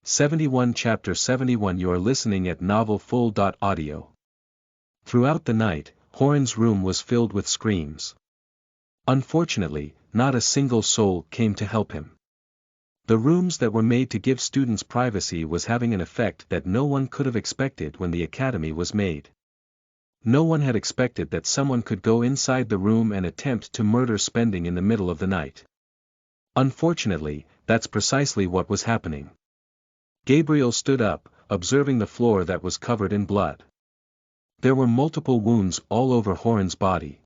71 Chapter 71 You are listening at novelfull.audio. Throughout the night, Horan's room was filled with screams. Unfortunately, not a single soul came to help him. The rooms that were made to give students privacy was having an effect that no one could have expected when the academy was made. No one had expected that someone could go inside the room and attempt to murder Spending in the middle of the night. Unfortunately, that's precisely what was happening. Gabriel stood up, observing the floor that was covered in blood. There were multiple wounds all over Horan's body.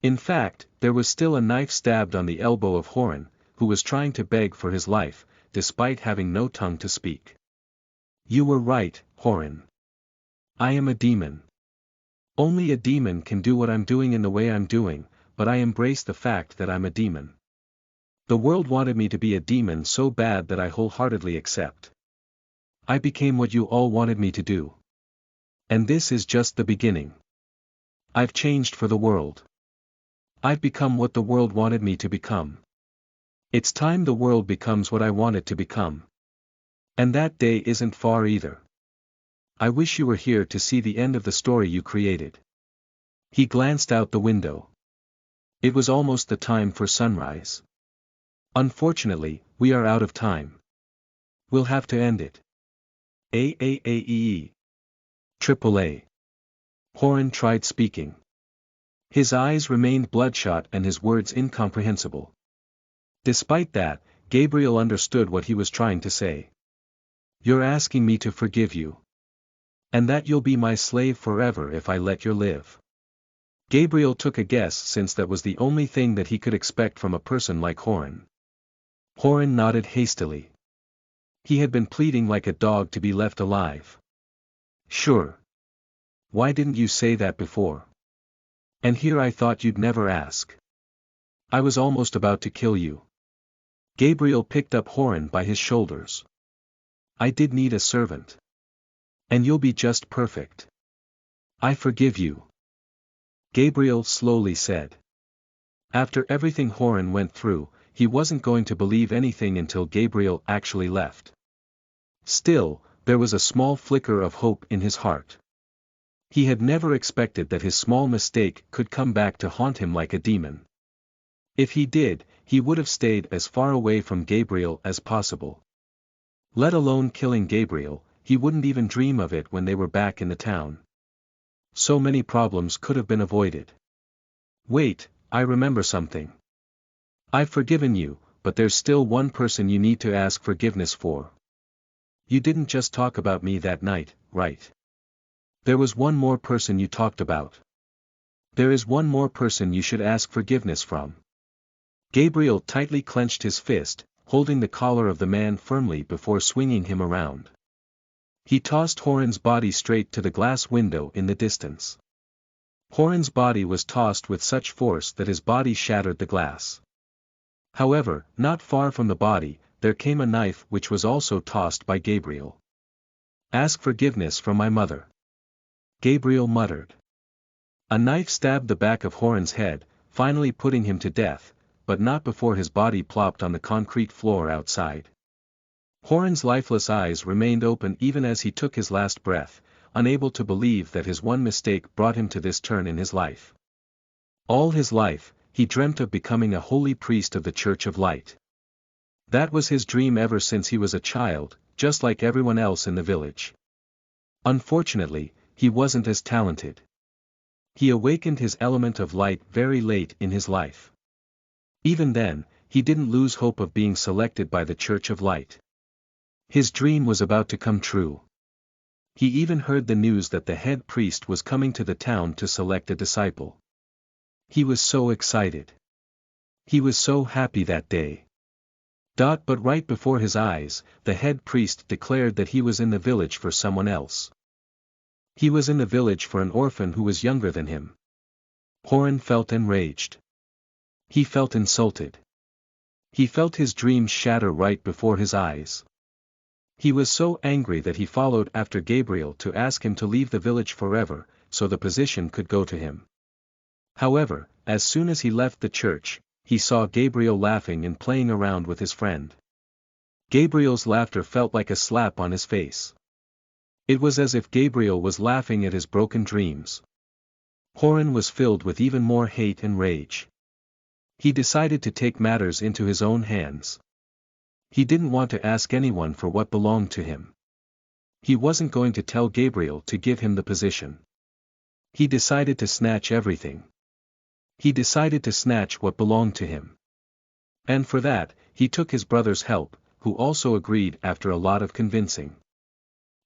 In fact, there was still a knife stabbed on the elbow of Horan, who was trying to beg for his life, despite having no tongue to speak. You were right, Horan. I am a demon. Only a demon can do what I'm doing in the way I'm doing, but I embrace the fact that I'm a demon. The world wanted me to be a demon so bad that I wholeheartedly accept. I became what you all wanted me to do. And this is just the beginning. I've changed for the world. I've become what the world wanted me to become. It's time the world becomes what I want it to become. And that day isn't far either. I wish you were here to see the end of the story you created. He glanced out the window. It was almost the time for sunrise. Unfortunately, we are out of time. We'll have to end it. AAAEE. AAA. Horan tried speaking. His eyes remained bloodshot and his words incomprehensible. Despite that, Gabriel understood what he was trying to say. You're asking me to forgive you. And that you'll be my slave forever if I let you live. Gabriel took a guess since that was the only thing that he could expect from a person like Horan. Horan nodded hastily. He had been pleading like a dog to be left alive. Sure. Why didn't you say that before? And here I thought you'd never ask. I was almost about to kill you. Gabriel picked up Horan by his shoulders. I did need a servant. And you'll be just perfect. I forgive you. Gabriel slowly said. After everything Horan went through, he wasn't going to believe anything until Gabriel actually left. Still, there was a small flicker of hope in his heart. He had never expected that his small mistake could come back to haunt him like a demon. If he did, he would have stayed as far away from Gabriel as possible. Let alone killing Gabriel, he wouldn't even dream of it when they were back in the town. So many problems could have been avoided. Wait, I remember something. I've forgiven you, but there's still one person you need to ask forgiveness for. You didn't just talk about me that night, right? There was one more person you talked about. There is one more person you should ask forgiveness from. Gabriel tightly clenched his fist, holding the collar of the man firmly before swinging him around. He tossed Horan's body straight to the glass window in the distance. Horan's body was tossed with such force that his body shattered the glass. However, not far from the body, there came a knife which was also tossed by Gabriel. Ask forgiveness from my mother. Gabriel muttered. A knife stabbed the back of Horan's head, finally putting him to death, but not before his body plopped on the concrete floor outside. Horan's lifeless eyes remained open even as he took his last breath, unable to believe that his one mistake brought him to this turn in his life. All his life, he dreamt of becoming a holy priest of the Church of Light. That was his dream ever since he was a child, just like everyone else in the village. Unfortunately, he wasn't as talented. He awakened his element of light very late in his life. Even then, he didn't lose hope of being selected by the Church of Light. His dream was about to come true. He even heard the news that the head priest was coming to the town to select a disciple. He was so excited. He was so happy that day. But right before his eyes, the head priest declared that he was in the village for someone else. He was in the village for an orphan who was younger than him. Horan felt enraged. He felt insulted. He felt his dreams shatter right before his eyes. He was so angry that he followed after Gabriel to ask him to leave the village forever, so the position could go to him. However, as soon as he left the church, he saw Gabriel laughing and playing around with his friend. Gabriel's laughter felt like a slap on his face. It was as if Gabriel was laughing at his broken dreams. Horan was filled with even more hate and rage. He decided to take matters into his own hands. He didn't want to ask anyone for what belonged to him. He wasn't going to tell Gabriel to give him the position. He decided to snatch everything. He decided to snatch what belonged to him. And for that, he took his brother's help, who also agreed after a lot of convincing.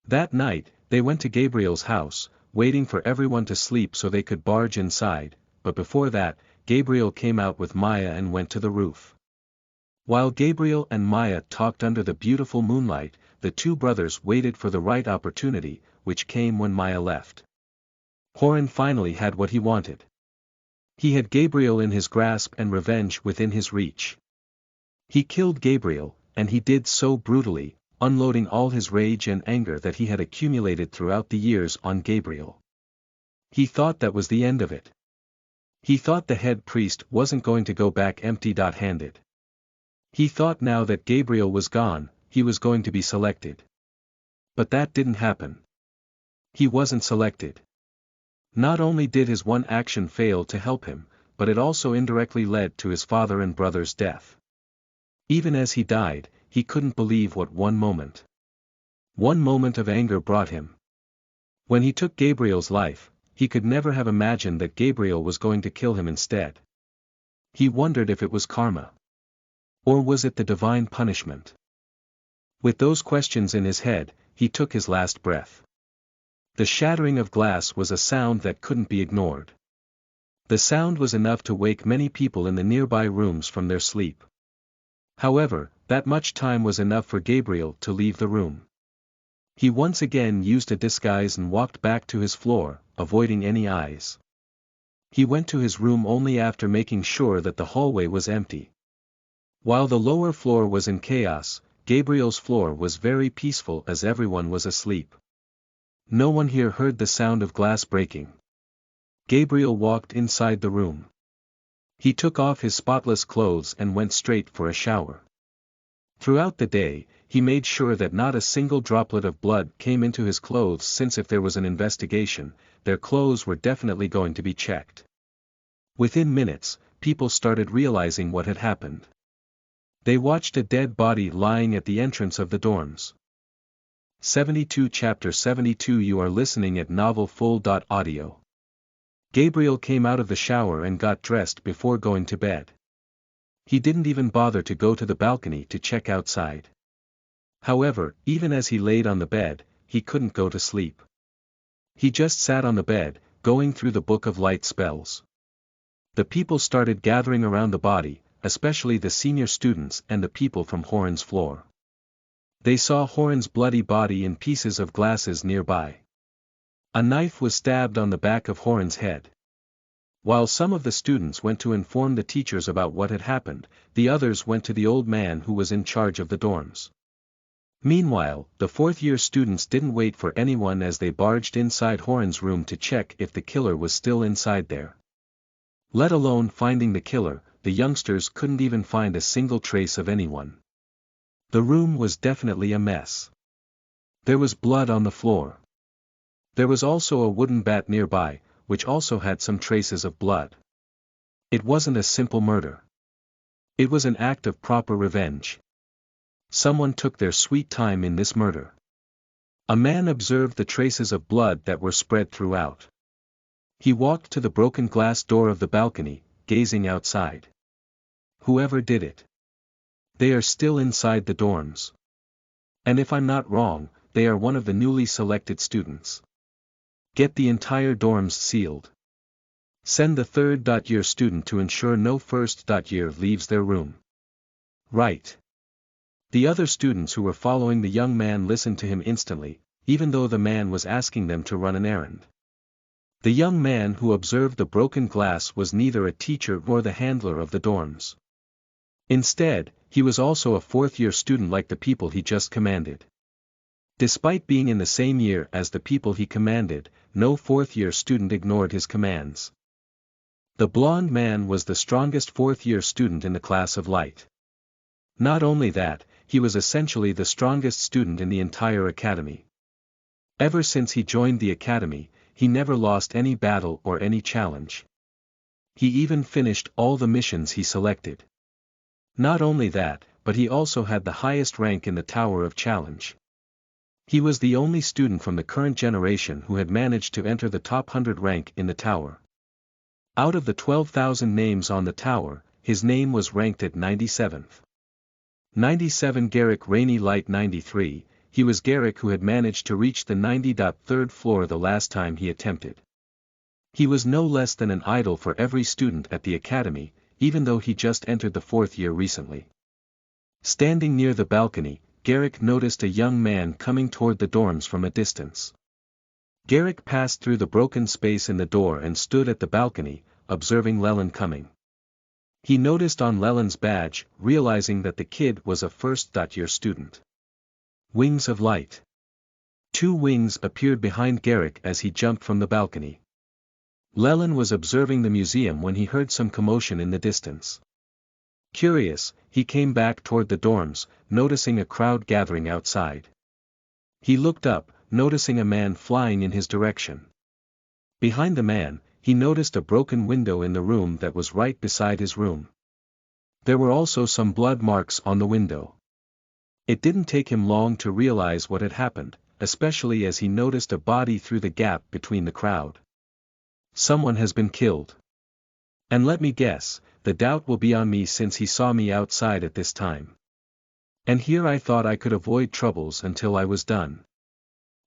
That night, they went to Gabriel's house, waiting for everyone to sleep so they could barge inside, but before that, Gabriel came out with Maya and went to the roof. While Gabriel and Maya talked under the beautiful moonlight, the two brothers waited for the right opportunity, which came when Maya left. Horan finally had what he wanted. He had Gabriel in his grasp and revenge within his reach. He killed Gabriel, and he did so brutally, unloading all his rage and anger that he had accumulated throughout the years on Gabriel. He thought that was the end of it. He thought the head priest wasn't going to go back empty-handed. He thought now that Gabriel was gone, he was going to be selected. But that didn't happen. He wasn't selected. Not only did his one action fail to help him, but it also indirectly led to his father and brother's death. Even as he died, he couldn't believe what one moment of anger brought him. When he took Gabriel's life, he could never have imagined that Gabriel was going to kill him instead. He wondered if it was karma. Or was it the divine punishment? With those questions in his head, he took his last breath. The shattering of glass was a sound that couldn't be ignored. The sound was enough to wake many people in the nearby rooms from their sleep. However, that much time was enough for Gabriel to leave the room. He once again used a disguise and walked back to his floor, avoiding any eyes. He went to his room only after making sure that the hallway was empty. While the lower floor was in chaos, Gabriel's floor was very peaceful as everyone was asleep. No one here heard the sound of glass breaking. Gabriel walked inside the room. He took off his spotless clothes and went straight for a shower. Throughout the day, he made sure that not a single droplet of blood came into his clothes, since if there was an investigation, their clothes were definitely going to be checked. Within minutes, people started realizing what had happened. They watched a dead body lying at the entrance of the dorms. 72 Chapter 72 You are listening at novelfull.audio. Gabriel came out of the shower and got dressed before going to bed. He didn't even bother to go to the balcony to check outside. However, even as he laid on the bed, he couldn't go to sleep. He just sat on the bed, going through the Book of Light spells. The people started gathering around the body, especially the senior students and the people from Horan's floor. They saw Horan's bloody body in pieces of glasses nearby. A knife was stabbed on the back of Horan's head. While some of the students went to inform the teachers about what had happened, the others went to the old man who was in charge of the dorms. Meanwhile, the fourth-year students didn't wait for anyone as they barged inside Horan's room to check if the killer was still inside there. Let alone finding the killer, the youngsters couldn't even find a single trace of anyone. The room was definitely a mess. There was blood on the floor. There was also a wooden bat nearby, which also had some traces of blood. It wasn't a simple murder. It was an act of proper revenge. Someone took their sweet time in this murder. A man observed the traces of blood that were spread throughout. He walked to the broken glass door of the balcony, gazing outside. Whoever did it. They are still inside the dorms. And if I'm not wrong, they are one of the newly selected students. Get the entire dorms sealed. Send the third-year student to ensure no first-year leaves their room. Right. The other students who were following the young man listened to him instantly, even though the man was asking them to run an errand. The young man who observed the broken glass was neither a teacher nor the handler of the dorms. Instead, he was also a fourth-year student like the people he just commanded. Despite being in the same year as the people he commanded, no fourth-year student ignored his commands. The blonde man was the strongest fourth-year student in the class of light. Not only that, he was essentially the strongest student in the entire academy. Ever since he joined the academy, he never lost any battle or any challenge. He even finished all the missions he selected. Not only that, but he also had the highest rank in the Tower of Challenge. He was the only student from the current generation who had managed to enter the top 100 rank in the tower. Out of the 12,000 names on the tower, his name was ranked at 97th. 97 Garrick Rainy Light 93, he was Garrick who had managed to reach the 90th floor the last time he attempted. He was no less than an idol for every student at the academy, even though he just entered the 4th year recently. Standing near the balcony, Garrick noticed a young man coming toward the dorms from a distance. Garrick passed through the broken space in the door and stood at the balcony, observing Leland coming. He noticed on Leland's badge, realizing that the kid was a first-year student. Wings of light. 2 wings appeared behind Garrick as he jumped from the balcony. Leland was observing the museum when he heard some commotion in the distance. Curious, he came back toward the dorms, noticing a crowd gathering outside. He looked up, noticing a man flying in his direction. Behind the man, he noticed a broken window in the room that was right beside his room. There were also some blood marks on the window. It didn't take him long to realize what had happened, especially as he noticed a body through the gap between the crowd. Someone has been killed. And let me guess, the doubt will be on me since he saw me outside at this time. And here I thought I could avoid troubles until I was done.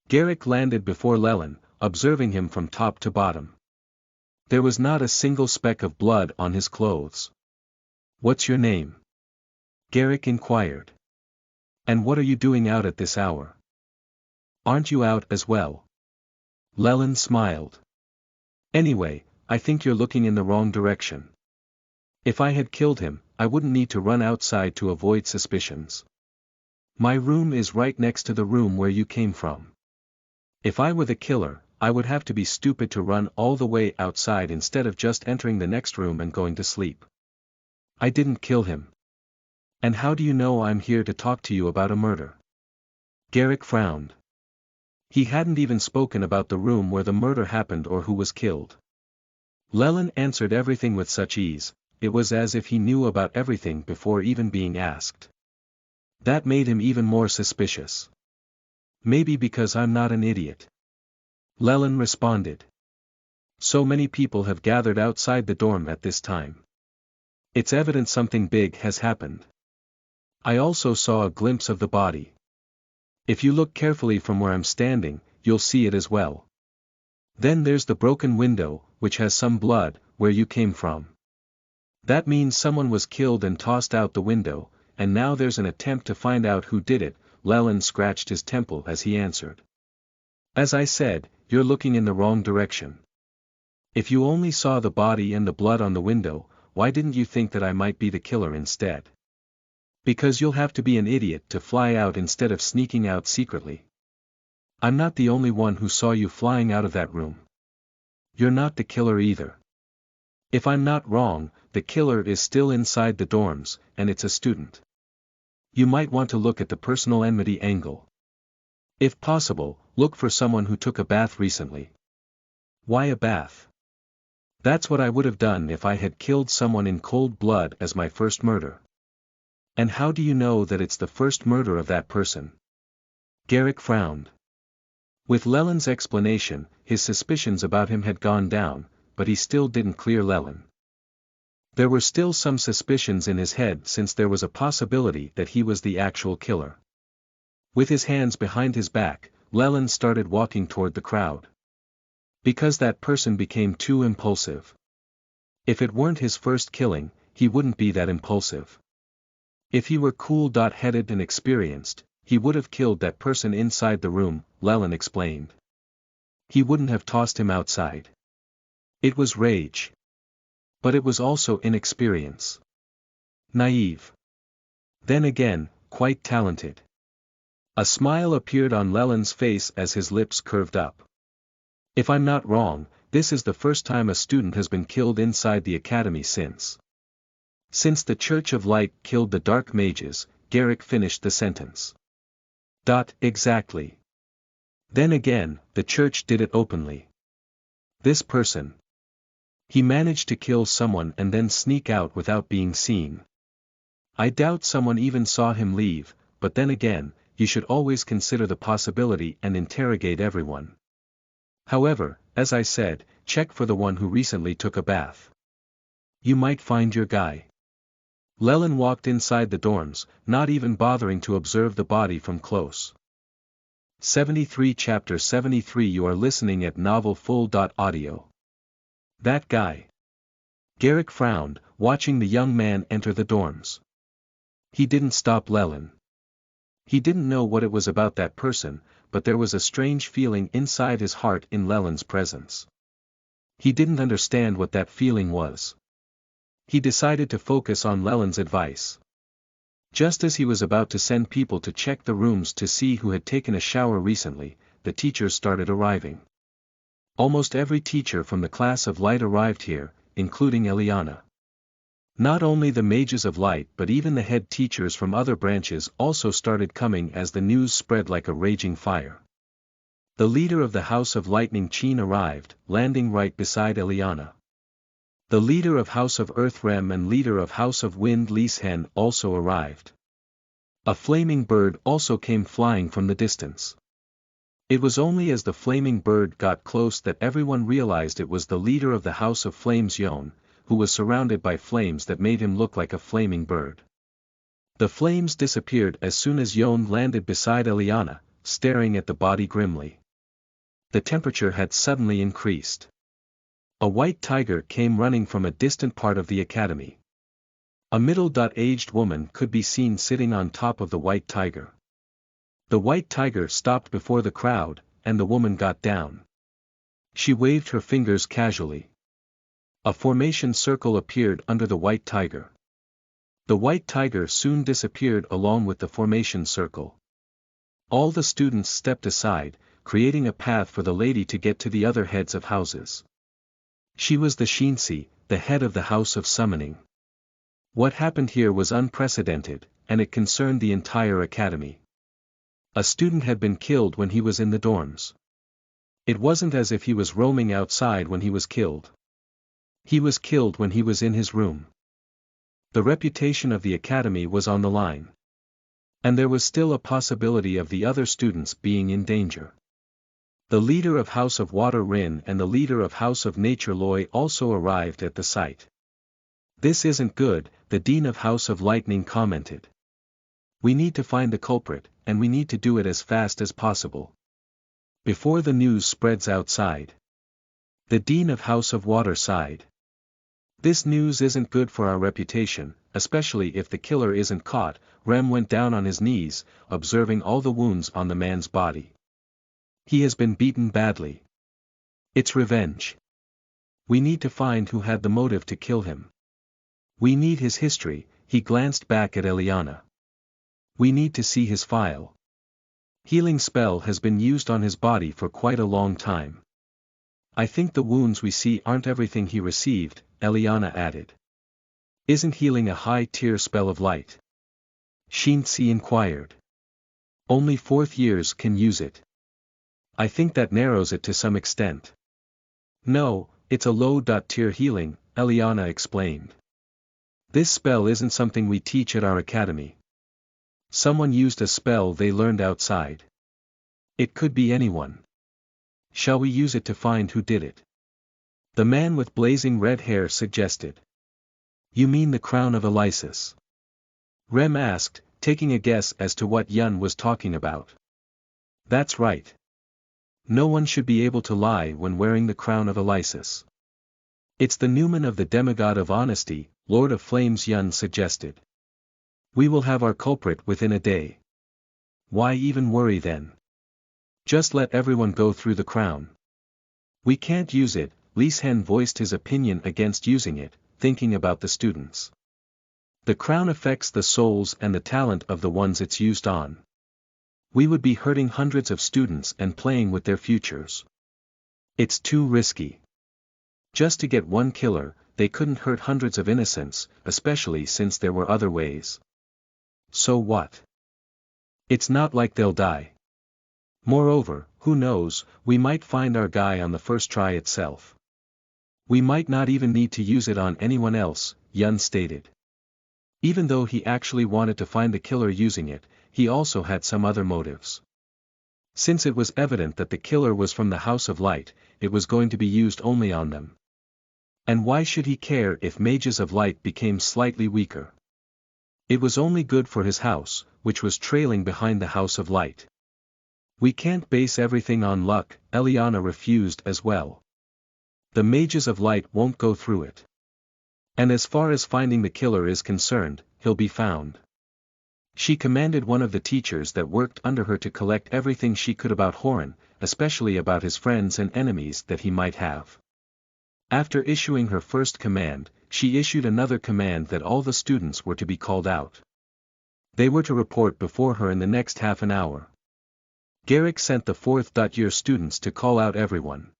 Garrick landed before Leland, observing him from top to bottom. There was not a single speck of blood on his clothes. "What's your name?" Garrick inquired. "And what are you doing out at this hour? Aren't you out as well?" Leland smiled. "Anyway, I think you're looking in the wrong direction. If I had killed him, I wouldn't need to run outside to avoid suspicions. My room is right next to the room where you came from. If I were the killer, I would have to be stupid to run all the way outside instead of just entering the next room and going to sleep. I didn't kill him. And how do you know I'm here to talk to you about a murder?" Garrick frowned. He hadn't even spoken about the room where the murder happened or who was killed. Leland answered everything with such ease, it was as if he knew about everything before even being asked. That made him even more suspicious. "Maybe because I'm not an idiot," Leland responded. "So many people have gathered outside the dorm at this time. It's evident something big has happened. I also saw a glimpse of the body. If you look carefully from where I'm standing, you'll see it as well. Then there's the broken window, which has some blood, where you came from. That means someone was killed and tossed out the window, and now there's an attempt to find out who did it." Leland scratched his temple as he answered. "As I said, you're looking in the wrong direction. If you only saw the body and the blood on the window, why didn't you think that I might be the killer instead? Because you'll have to be an idiot to fly out instead of sneaking out secretly. I'm not the only one who saw you flying out of that room. You're not the killer either. If I'm not wrong, the killer is still inside the dorms, and it's a student. You might want to look at the personal enmity angle. If possible, look for someone who took a bath recently." "Why a bath?" "That's what I would have done if I had killed someone in cold blood as my first murder." "And how do you know that it's the first murder of that person?" Garrick frowned. With Leland's explanation, his suspicions about him had gone down, but he still didn't clear Leland. There were still some suspicions in his head since there was a possibility that he was the actual killer. With his hands behind his back, Leland started walking toward the crowd. Because that person became too impulsive. If it weren't his first killing, he wouldn't be that impulsive. If he were cool-headed and experienced, he would have killed that person inside the room, Leland explained. He wouldn't have tossed him outside. It was rage. But it was also inexperience. Naive. Then again, quite talented. A smile appeared on Leland's face as his lips curved up. "If I'm not wrong, this is the first time a student has been killed inside the academy since the Church of Light killed the Dark Mages." Garrick finished the sentence. Exactly. Then again, the church did it openly. This person. He managed to kill someone and then sneak out without being seen. I doubt someone even saw him leave, but then again, you should always consider the possibility and interrogate everyone. However, as I said, check for the one who recently took a bath. You might find your guy. Llewellyn walked inside the dorms, not even bothering to observe the body from close. 73 Chapter 73 You are listening at novelfull.audio. That guy. Garrick frowned, watching the young man enter the dorms. He didn't stop Llewellyn. He didn't know what it was about that person, but there was a strange feeling inside his heart in Llewellyn's presence. He didn't understand what that feeling was. He decided to focus on Llewellyn's advice. Just as he was about to send people to check the rooms to see who had taken a shower recently, the teachers started arriving. Almost every teacher from the class of light arrived here, including Eliana. Not only the mages of light but even the head teachers from other branches also started coming as the news spread like a raging fire. The leader of the House of Lightning Chin arrived, landing right beside Eliana. The leader of House of Earth Rem and leader of House of Wind Lise Hen also arrived. A flaming bird also came flying from the distance. It was only as the flaming bird got close that everyone realized it was the leader of the House of Flames Yon, who was surrounded by flames that made him look like a flaming bird. The flames disappeared as soon as Yon landed beside Eliana, staring at the body grimly. The temperature had suddenly increased. A white tiger came running from a distant part of the academy. A middle-aged woman could be seen sitting on top of the white tiger. The white tiger stopped before the crowd, and the woman got down. She waved her fingers casually. A formation circle appeared under the white tiger. The white tiger soon disappeared along with the formation circle. All the students stepped aside, creating a path for the lady to get to the other heads of houses. She was the Shinsi, the head of the House of Summoning. What happened here was unprecedented, and it concerned the entire academy. A student had been killed when he was in the dorms. It wasn't as if he was roaming outside when he was killed. He was killed when he was in his room. The reputation of the academy was on the line. And there was still a possibility of the other students being in danger. The leader of House of Water Rin and the leader of House of Nature Loi also arrived at the site. This isn't good, the Dean of House of Lightning commented. We need to find the culprit, and we need to do it as fast as possible. Before the news spreads outside. The Dean of House of Water sighed. This news isn't good for our reputation, especially if the killer isn't caught. Rem went down on his knees, observing all the wounds on the man's body. He has been beaten badly. It's revenge. We need to find who had the motive to kill him. We need his history. He glanced back at Eliana. We need to see his file. Healing spell has been used on his body for quite a long time. I think the wounds we see aren't everything he received, Eliana added. Isn't healing a high-tier spell of light? Shinsi inquired. Only 4th years can use it. I think that narrows it to some extent. No, it's a low-tier healing, Eliana explained. This spell isn't something we teach at our academy. Someone used a spell they learned outside. It could be anyone. Shall we use it to find who did it? The man with blazing red hair suggested. You mean the crown of Elysis? Rem asked, taking a guess as to what Yun was talking about. That's right. No one should be able to lie when wearing the crown of Elysis. It's the Numen of the demigod of honesty, Lord of Flames, Yun suggested. We will have our culprit within a day. Why even worry then? Just let everyone go through the crown. We can't use it. Lise Hen voiced his opinion against using it, thinking about the students. The crown affects the souls and the talent of the ones it's used on. We would be hurting hundreds of students and playing with their futures. It's too risky. Just to get one killer, they couldn't hurt hundreds of innocents, especially since there were other ways. So what? It's not like they'll die. Moreover, who knows, we might find our guy on the first try itself. We might not even need to use it on anyone else, Yun stated. Even though he actually wanted to find the killer using it, he also had some other motives. Since it was evident that the killer was from the House of Light, it was going to be used only on them. And why should he care if mages of light became slightly weaker? It was only good for his house, which was trailing behind the House of Light. We can't base everything on luck, Eliana refused as well. The mages of light won't go through it. And as far as finding the killer is concerned, he'll be found. She commanded one of the teachers that worked under her to collect everything she could about Horan, especially about his friends and enemies that he might have. After issuing her first command, she issued another command that all the students were to be called out. They were to report before her in the next half an hour. Garrick sent the fourth-year students to call out everyone.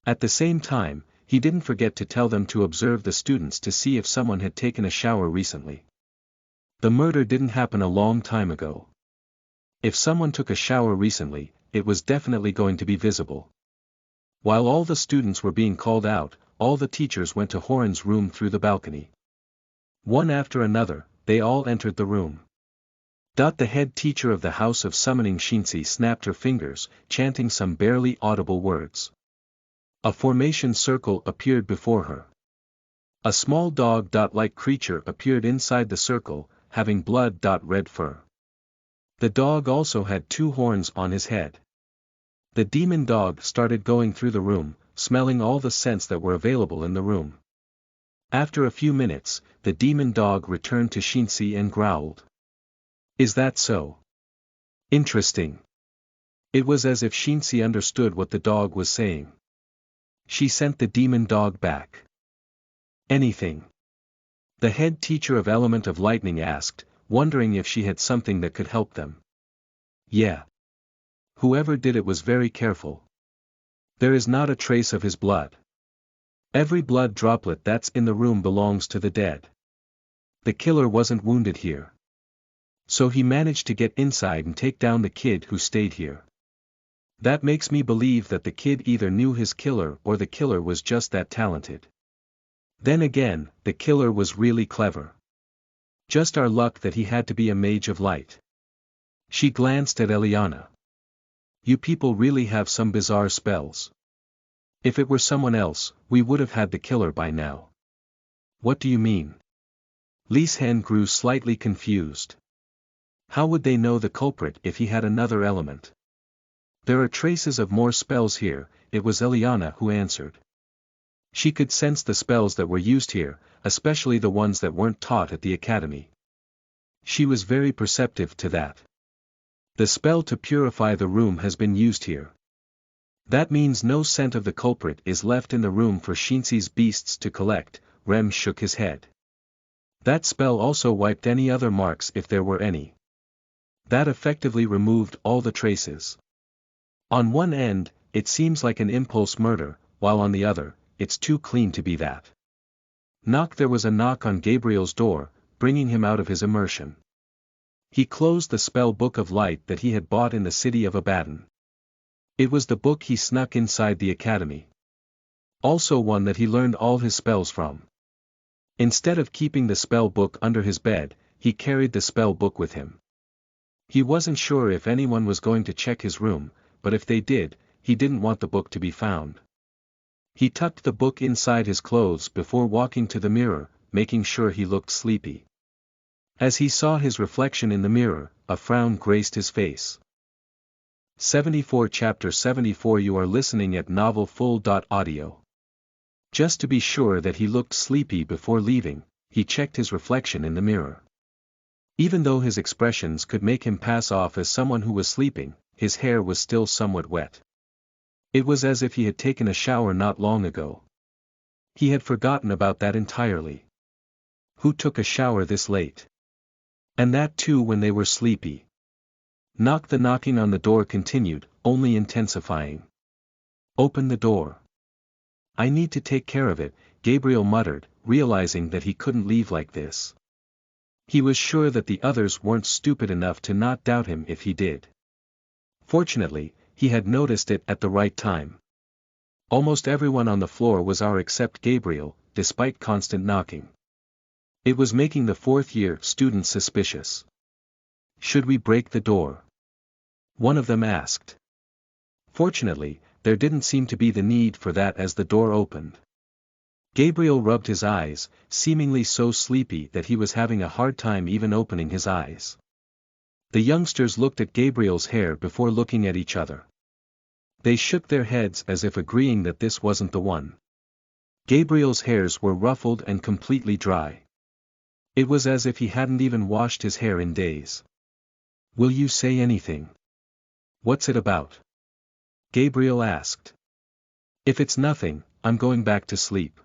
At the same time, he didn't forget to tell them to observe the students to see if someone had taken a shower recently. The murder didn't happen a long time ago. If someone took a shower recently, it was definitely going to be visible. While all the students were being called out, all the teachers went to Horan's room through the balcony. One after another, they all entered the room. The head teacher of the House of Summoning Shinsi snapped her fingers, chanting some barely audible words. A formation circle appeared before her. A small dog-like creature appeared inside the circle, having blood-red fur. The dog also had 2 horns on his head. The demon dog started going through the room, smelling all the scents that were available in the room. After a few minutes, the demon dog returned to Shinsi and growled. Is that so? Interesting. It was as if Shinsi understood what the dog was saying. She sent the demon dog back. Anything? The head teacher of Element of Lightning asked, wondering if she had something that could help them. Yeah. Whoever did it was very careful. There is not a trace of his blood. Every blood droplet that's in the room belongs to the dead. The killer wasn't wounded here. So he managed to get inside and take down the kid who stayed here. That makes me believe that the kid either knew his killer or the killer was just that talented. Then again, the killer was really clever. Just our luck that he had to be a mage of light. She glanced at Eliana. You people really have some bizarre spells. If it were someone else, we would have had the killer by now. What do you mean? Lise Hen grew slightly confused. How would they know the culprit if he had another element? There are traces of more spells here, it was Eliana who answered. She could sense the spells that were used here, especially the ones that weren't taught at the academy. She was very perceptive to that. The spell to purify the room has been used here. That means no scent of the culprit is left in the room for Shinsi's beasts to collect. Rem shook his head. That spell also wiped any other marks if there were any. That effectively removed all the traces. On one end, it seems like an impulse murder, while on the other, it's too clean to be that. There was a knock on Gabriel's door, bringing him out of his immersion. He closed the spell book of light that he had bought in the city of Abaddon. It was the book he snuck inside the academy. Also one that he learned all his spells from. Instead of keeping the spell book under his bed, he carried the spell book with him. He wasn't sure if anyone was going to check his room, but if they did, he didn't want the book to be found. He tucked the book inside his clothes before walking to the mirror, making sure he looked sleepy. As he saw his reflection in the mirror, a frown graced his face. 74 Chapter 74 You are listening at novelfull.audio. Just to be sure that he looked sleepy before leaving, he checked his reflection in the mirror. Even though his expressions could make him pass off as someone who was sleeping, his hair was still somewhat wet. It was as if he had taken a shower not long ago. He had forgotten about that entirely. Who took a shower this late? And that too when they were sleepy. The knocking on the door continued, only intensifying. Open the door. I need to take care of it, Gabriel muttered, realizing that he couldn't leave like this. He was sure that the others weren't stupid enough to not doubt him if he did. Fortunately, he had noticed it at the right time. Almost everyone on the floor was ours except Gabriel, despite constant knocking. It was making the fourth-year students suspicious. "Should we break the door?" one of them asked. Fortunately, there didn't seem to be the need for that as the door opened. Gabriel rubbed his eyes, seemingly so sleepy that he was having a hard time even opening his eyes. The youngsters looked at Gabriel's hair before looking at each other. They shook their heads as if agreeing that this wasn't the one. Gabriel's hairs were ruffled and completely dry. It was as if he hadn't even washed his hair in days. "Will you say anything?" "What's it about?" Gabriel asked. "If it's nothing, I'm going back to sleep."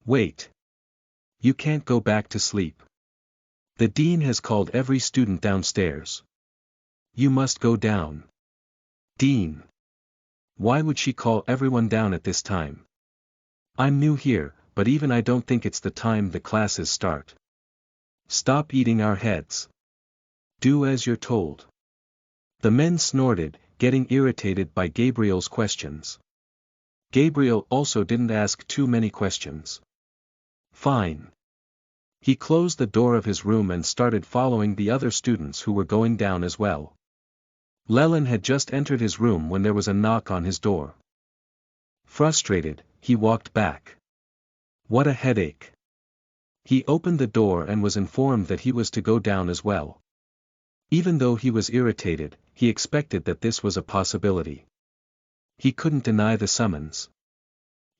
"Wait. You can't go back to sleep. The dean has called every student downstairs. You must go down." "Dean? Why would she call everyone down at this time?" "I'm new here, but even I don't think it's the time the classes start." "Stop eating our heads. Do as you're told." The men snorted, getting irritated by Gabriel's questions. Gabriel also didn't ask too many questions. Fine. He closed the door of his room and started following the other students who were going down as well. Leland had just entered his room when there was a knock on his door. Frustrated, he walked back. What a headache. He opened the door and was informed that he was to go down as well. Even though he was irritated, he expected that this was a possibility. He couldn't deny the summons.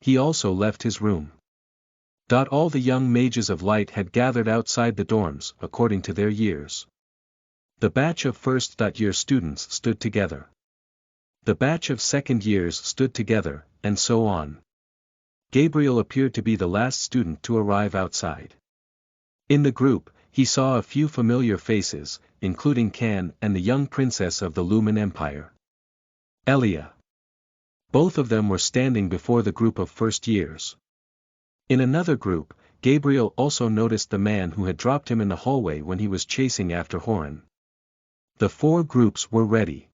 He also left his room. All the young mages of light had gathered outside the dorms, according to their years. The batch of first-year students stood together. The batch of second years stood together, and so on. Gabriel appeared to be the last student to arrive outside. In the group, he saw a few familiar faces, including Can and the young princess of the Lumen Empire. Elia. Both of them were standing before the group of first years. In another group, Gabriel also noticed the man who had dropped him in the hallway when he was chasing after Horan. The four groups were ready.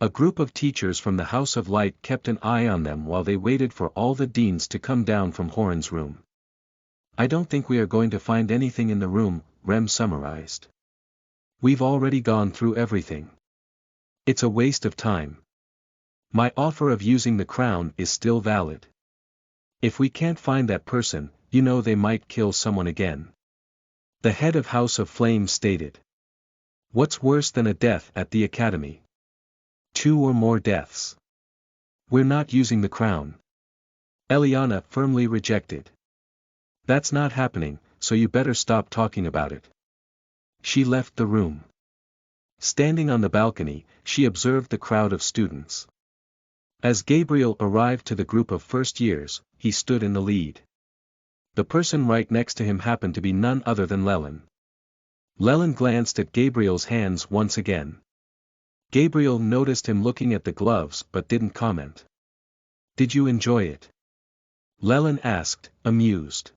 A group of teachers from the House of Light kept an eye on them while they waited for all the deans to come down from Horan's room. "I don't think we are going to find anything in the room," Rem summarized. "We've already gone through everything. It's a waste of time. My offer of using the crown is still valid. If we can't find that person, you know they might kill someone again." The head of House of Flame stated. "What's worse than a death at the academy? 2 or more deaths. We're not using the crown." Eliana firmly rejected. "That's not happening, so you better stop talking about it." She left the room. Standing on the balcony, she observed the crowd of students. As Gabriel arrived to the group of first years, he stood in the lead. The person right next to him happened to be none other than Leland. Leland glanced at Gabriel's hands once again. Gabriel noticed him looking at the gloves but didn't comment. "Did you enjoy it?" Leland asked, amused.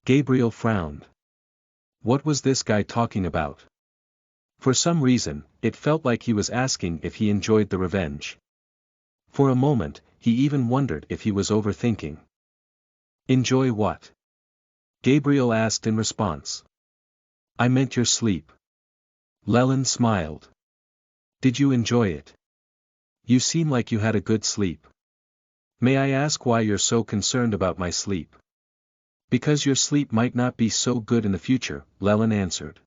Gabriel frowned. What was this guy talking about? For some reason, it felt like he was asking if he enjoyed the revenge. For a moment, he even wondered if he was overthinking. "Enjoy what?" Gabriel asked in response. "I meant your sleep." Leland smiled. "Did you enjoy it? You seem like you had a good sleep." "May I ask why you're so concerned about my sleep?" "Because your sleep might not be so good in the future," Leland answered.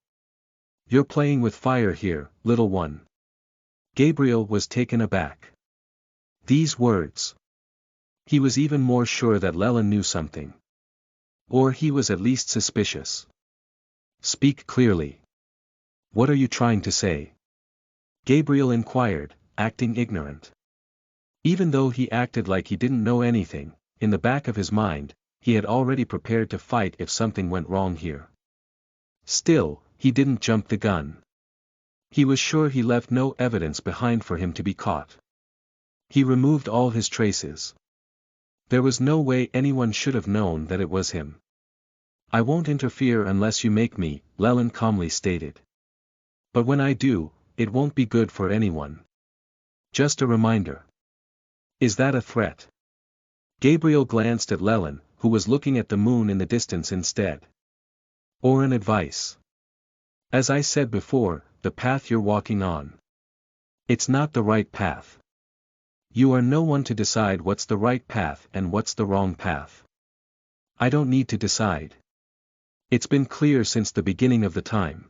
"You're playing with fire here, little one." Gabriel was taken aback. These words. He was even more sure that Leland knew something. Or he was at least suspicious. "Speak clearly. What are you trying to say?" Gabriel inquired, acting ignorant. Even though he acted like he didn't know anything, in the back of his mind, he had already prepared to fight if something went wrong here. Still, he didn't jump the gun. He was sure he left no evidence behind for him to be caught. He removed all his traces. There was no way anyone should have known that it was him. I won't interfere unless you make me, Leland calmly stated. But when I do, it won't be good for anyone. Just a reminder. Is that a threat? Gabriel glanced at Leland, who was looking at the moon in the distance instead. Or an advice? As I said before, the path you're walking on. It's not the right path. You are no one to decide what's the right path and what's the wrong path. I don't need to decide. It's been clear since the beginning of the time.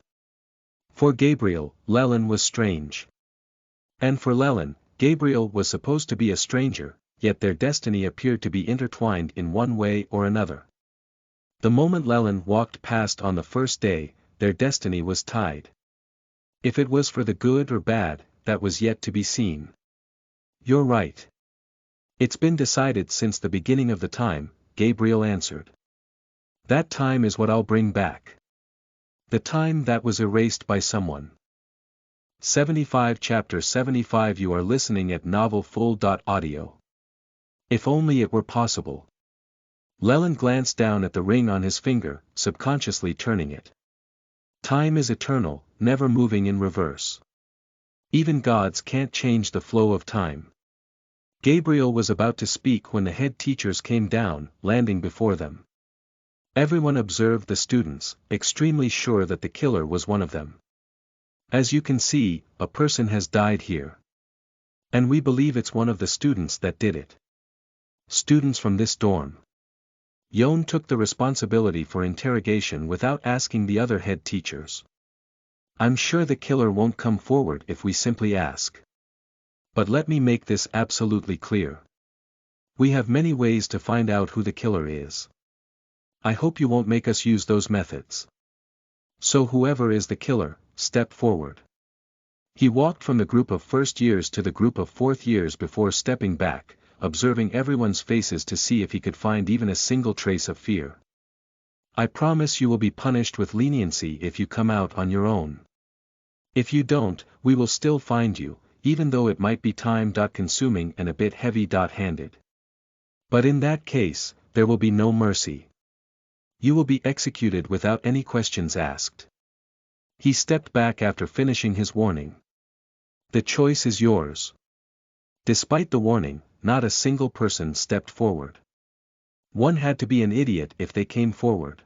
For Gabriel, Leland was strange. And for Leland, Gabriel was supposed to be a stranger, yet their destiny appeared to be intertwined in one way or another. The moment Leland walked past on the first day, their destiny was tied. If it was for the good or bad, that was yet to be seen. You're right. It's been decided since the beginning of the time, Gabriel answered. That time is what I'll bring back. The time that was erased by someone. 75 Chapter 75 You are listening at novelfull.audio. If only it were possible. Leland glanced down at the ring on his finger, subconsciously turning it. Time is eternal, never moving in reverse. Even gods can't change the flow of time. Gabriel was about to speak when the head teachers came down, landing before them. Everyone observed the students, extremely sure that the killer was one of them. As you can see, a person has died here. And we believe it's one of the students that did it. Students from this dorm. Yon took the responsibility for interrogation without asking the other head teachers. I'm sure the killer won't come forward if we simply ask. But let me make this absolutely clear. We have many ways to find out who the killer is. I hope you won't make us use those methods. So whoever is the killer, step forward. He walked from the group of first years to the group of fourth years before stepping back, observing everyone's faces to see if he could find even a single trace of fear. I promise you will be punished with leniency if you come out on your own. If you don't, we will still find you, even though it might be time-consuming and a bit heavy-handed. But in that case, there will be no mercy. You will be executed without any questions asked. He stepped back after finishing his warning. The choice is yours. Despite the warning, not a single person stepped forward. One had to be an idiot if they came forward.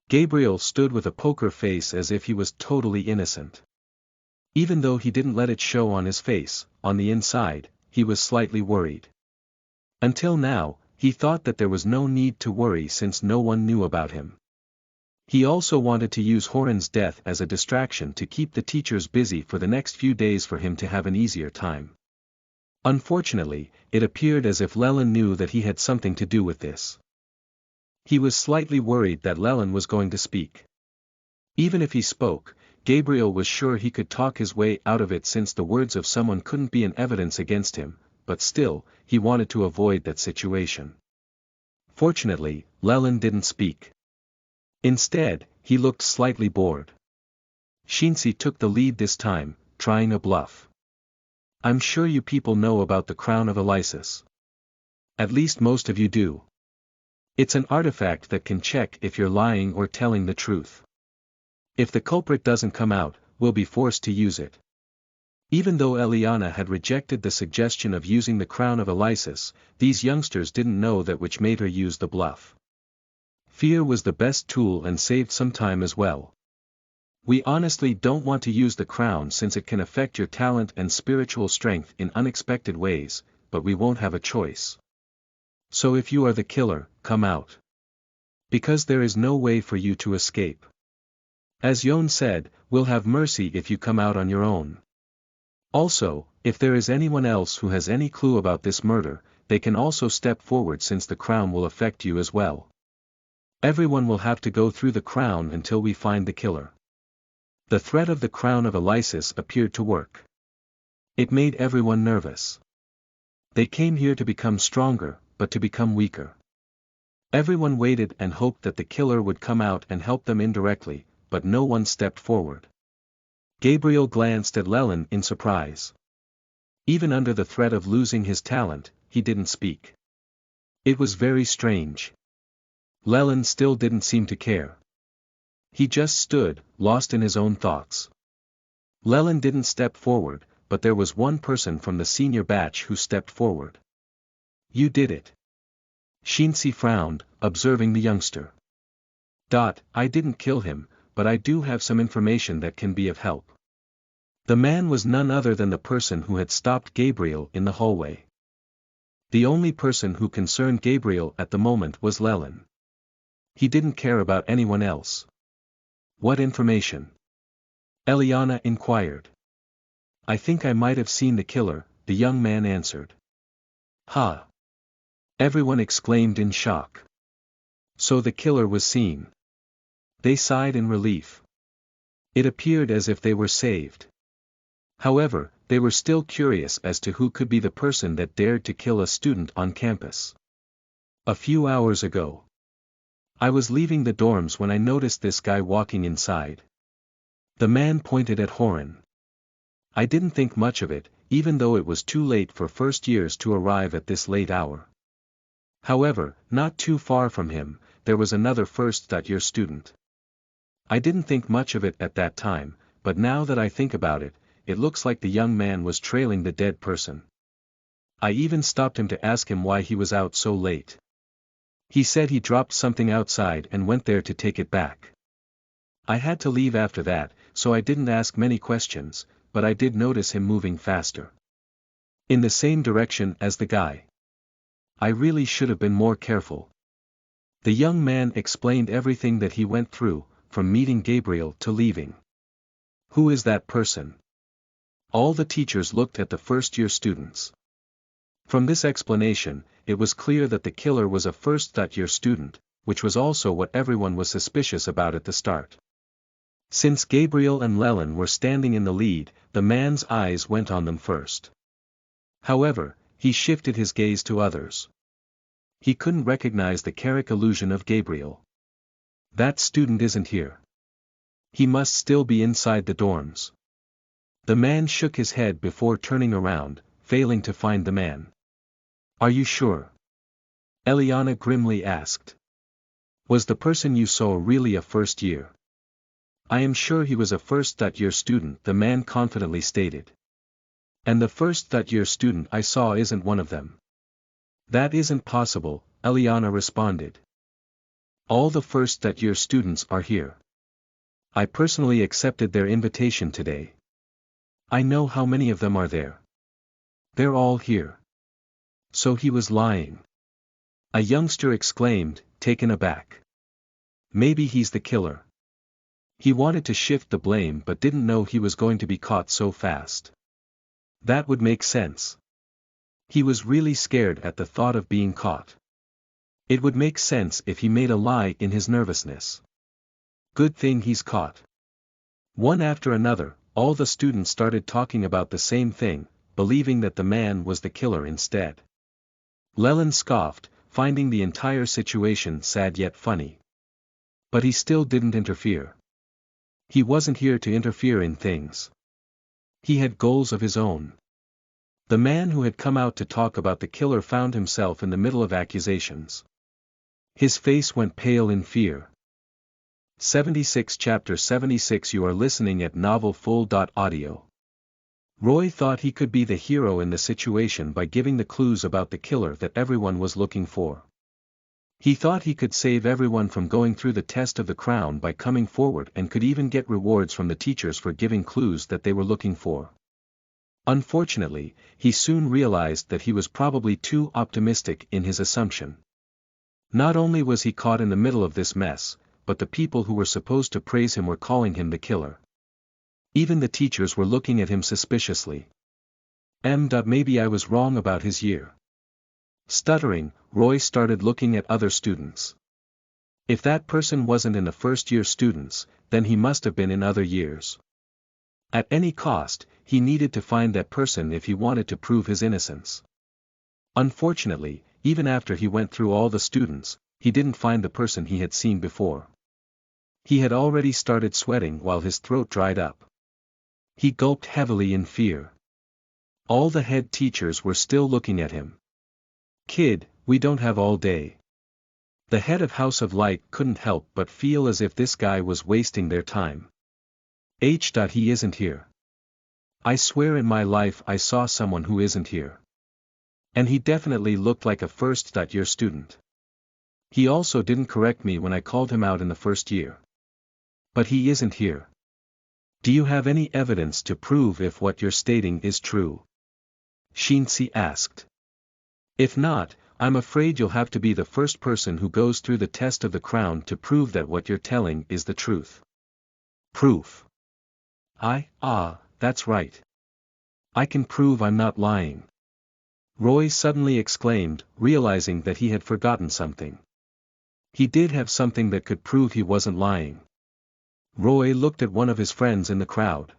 Gabriel stood with a poker face as if he was totally innocent. Even though he didn't let it show on his face, on the inside, he was slightly worried. Until now, he thought that there was no need to worry since no one knew about him. He also wanted to use Horan's death as a distraction to keep the teachers busy for the next few days for him to have an easier time. Unfortunately, it appeared as if Leland knew that he had something to do with this. He was slightly worried that Leland was going to speak. Even if he spoke, Gabriel was sure he could talk his way out of it since the words of someone couldn't be an evidence against him, but still, he wanted to avoid that situation. Fortunately, Leland didn't speak. Instead, he looked slightly bored. Shinsi took the lead this time, trying a bluff. I'm sure you people know about the Crown of Elysis. At least most of you do. It's an artifact that can check if you're lying or telling the truth. If the culprit doesn't come out, we'll be forced to use it. Even though Eliana had rejected the suggestion of using the Crown of Elysis, these youngsters didn't know that which made her use the bluff. Fear was the best tool and saved some time as well. We honestly don't want to use the crown since it can affect your talent and spiritual strength in unexpected ways, but we won't have a choice. So if you are the killer, come out. Because there is no way for you to escape. As Yon said, we'll have mercy if you come out on your own. Also, if there is anyone else who has any clue about this murder, they can also step forward since the crown will affect you as well. Everyone will have to go through the crown until we find the killer. The threat of the Crown of Elysis appeared to work. It made everyone nervous. They came here to become stronger, but to become weaker. Everyone waited and hoped that the killer would come out and help them indirectly, but no one stepped forward. Gabriel glanced at Leland in surprise. Even under the threat of losing his talent, he didn't speak. It was very strange. Leland still didn't seem to care. He just stood, lost in his own thoughts. Leland didn't step forward, but there was one person from the senior batch who stepped forward. You did it. Shinsi frowned, observing the youngster. I didn't kill him, but I do have some information that can be of help. The man was none other than the person who had stopped Gabriel in the hallway. The only person who concerned Gabriel at the moment was Leland. He didn't care about anyone else. What information? Eliana inquired. I think I might have seen the killer, the young man answered. Ha! Everyone exclaimed in shock. So the killer was seen. They sighed in relief. It appeared as if they were saved. However, they were still curious as to who could be the person that dared to kill a student on campus. A few hours ago. I was leaving the dorms when I noticed this guy walking inside. The man pointed at Horan. I didn't think much of it, even though it was too late for first years to arrive at this late hour. However, not too far from him, there was another first-year student. I didn't think much of it at that time, but now that I think about it, it looks like the young man was trailing the dead person. I even stopped him to ask him why he was out so late. He said he dropped something outside and went there to take it back. I had to leave after that, so I didn't ask many questions, but I did notice him moving faster. In the same direction as the guy. I really should have been more careful. The young man explained everything that he went through, from meeting Gabriel to leaving. Who is that person? All the teachers looked at the first-year students. From this explanation, it was clear that the killer was a first-year student, which was also what everyone was suspicious about at the start. Since Gabriel and Leland were standing in the lead, the man's eyes went on them first. However, he shifted his gaze to others. He couldn't recognize the Carrick illusion of Gabriel. That student isn't here. He must still be inside the dorms. The man shook his head before turning around, failing to find the man. Are you sure? Eliana grimly asked. Was the person you saw really a first year? I am sure he was a first-year student, the man confidently stated. And the first-year student I saw isn't one of them. That isn't possible, Eliana responded. All the first-year students are here. I personally accepted their invitation today. I know how many of them are there. They're all here. So he was lying. A youngster exclaimed, taken aback. Maybe he's the killer. He wanted to shift the blame but didn't know he was going to be caught so fast. That would make sense. He was really scared at the thought of being caught. It would make sense if he made a lie in his nervousness. Good thing he's caught. One after another, all the students started talking about the same thing, believing that the man was the killer instead. Leland scoffed, finding the entire situation sad yet funny. But he still didn't interfere. He wasn't here to interfere in things. He had goals of his own. The man who had come out to talk about the killer found himself in the middle of accusations. His face went pale in fear. 76 Chapter 76 You are listening at novelfull.audio. Roy thought he could be the hero in the situation by giving the clues about the killer that everyone was looking for. He thought he could save everyone from going through the test of the crown by coming forward and could even get rewards from the teachers for giving clues that they were looking for. Unfortunately, he soon realized that he was probably too optimistic in his assumption. Not only was he caught in the middle of this mess, but the people who were supposed to praise him were calling him the killer. Even the teachers were looking at him suspiciously. Maybe I was wrong about his year. Stuttering, Roy started looking at other students. If that person wasn't in the first-year students, then he must have been in other years. At any cost, he needed to find that person if he wanted to prove his innocence. Unfortunately, even after he went through all the students, he didn't find the person he had seen before. He had already started sweating while his throat dried up. He gulped heavily in fear. All the head teachers were still looking at him. Kid, we don't have all day. The head of House of Light couldn't help but feel as if this guy was wasting their time. He isn't here. I swear in my life I saw someone who isn't here. And he definitely looked like a first-year student. He also didn't correct me when I called him out in the first year. But he isn't here. Do you have any evidence to prove if what you're stating is true? Shinsi asked. If not, I'm afraid you'll have to be the first person who goes through the test of the crown to prove that what you're telling is the truth. Proof. That's right. I can prove I'm not lying. Roy suddenly exclaimed, realizing that he had forgotten something. He did have something that could prove he wasn't lying. Roy looked at one of his friends in the crowd.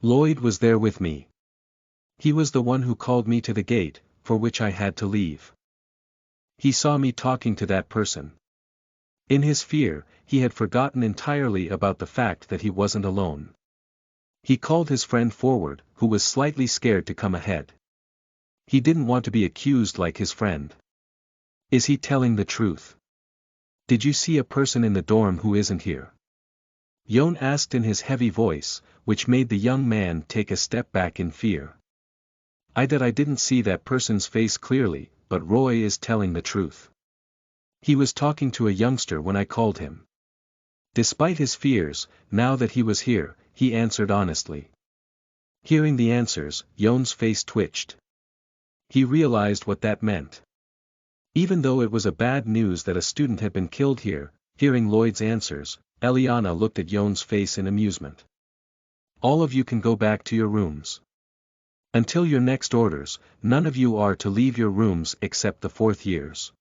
Lloyd was there with me. He was the one who called me to the gate, for which I had to leave. He saw me talking to that person. In his fear, he had forgotten entirely about the fact that he wasn't alone. He called his friend forward, who was slightly scared to come ahead. He didn't want to be accused like his friend. Is he telling the truth? Did you see a person in the dorm who isn't here? Yon asked in his heavy voice, which made the young man take a step back in fear. I didn't see that person's face clearly, but Roy is telling the truth. He was talking to a youngster when I called him. Despite his fears, now that he was here, he answered honestly. Hearing the answers, Yon's face twitched. He realized what that meant. Even though it was a bad news that a student had been killed here, hearing Lloyd's answers, Eliana looked at Yon's face in amusement. All of you can go back to your rooms. Until your next orders, none of you are to leave your rooms except the fourth years.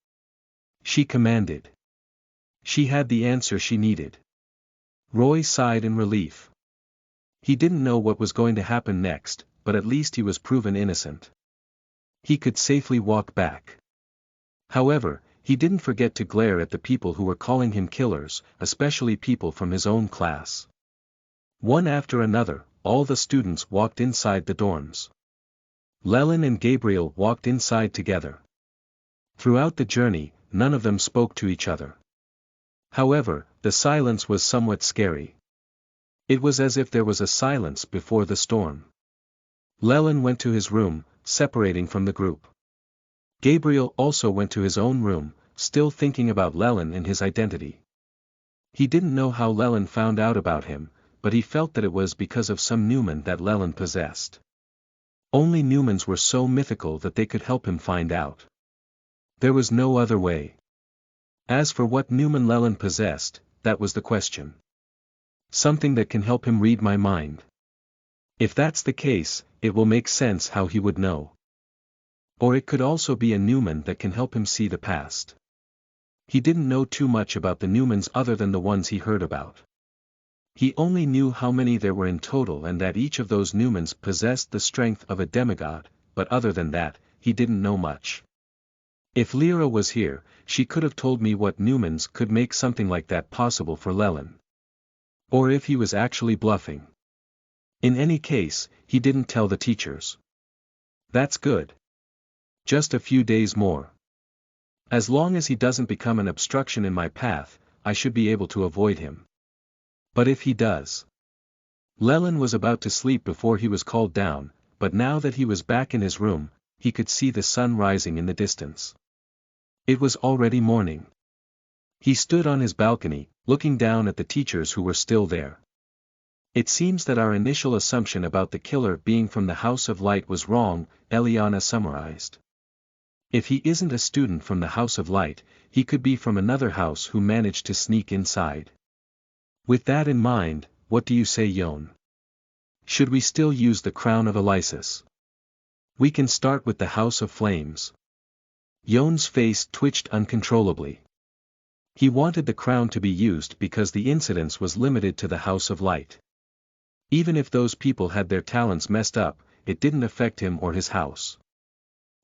She commanded. She had the answer she needed. Roy sighed in relief. He didn't know what was going to happen next, but at least he was proven innocent. He could safely walk back. However, he didn't forget to glare at the people who were calling him killers, especially people from his own class. One after another, all the students walked inside the dorms. Lelin and Gabriel walked inside together. Throughout the journey, none of them spoke to each other. However, the silence was somewhat scary. It was as if there was a silence before the storm. Lelin went to his room, separating from the group. Gabriel also went to his own room, still thinking about Lelin and his identity. He didn't know how Lelin found out about him, but he felt that it was because of some Newman that Lelin possessed. Only Newmans were so mythical that they could help him find out. There was no other way. As for what Newman Lelin possessed, that was the question. Something that can help him read my mind. If that's the case, it will make sense how he would know. Or it could also be a Newman that can help him see the past. He didn't know too much about the Newmans other than the ones he heard about. He only knew how many there were in total and that each of those Newmans possessed the strength of a demigod, but other than that, he didn't know much. If Lyra was here, she could have told me what Newmans could make something like that possible for Lelin. Or if he was actually bluffing. In any case, he didn't tell the teachers. That's good. Just a few days more. As long as he doesn't become an obstruction in my path, I should be able to avoid him. But if he does. Lelin was about to sleep before he was called down, but now that he was back in his room, he could see the sun rising in the distance. It was already morning. He stood on his balcony, looking down at the teachers who were still there. It seems that our initial assumption about the killer being from the House of Light was wrong, Eliana summarized. If he isn't a student from the House of Light, he could be from another house who managed to sneak inside. With that in mind, what do you say, Yon? Should we still use the Crown of Elysis? We can start with the House of Flames. Yon's face twitched uncontrollably. He wanted the crown to be used because the incidence was limited to the House of Light. Even if those people had their talents messed up, it didn't affect him or his house.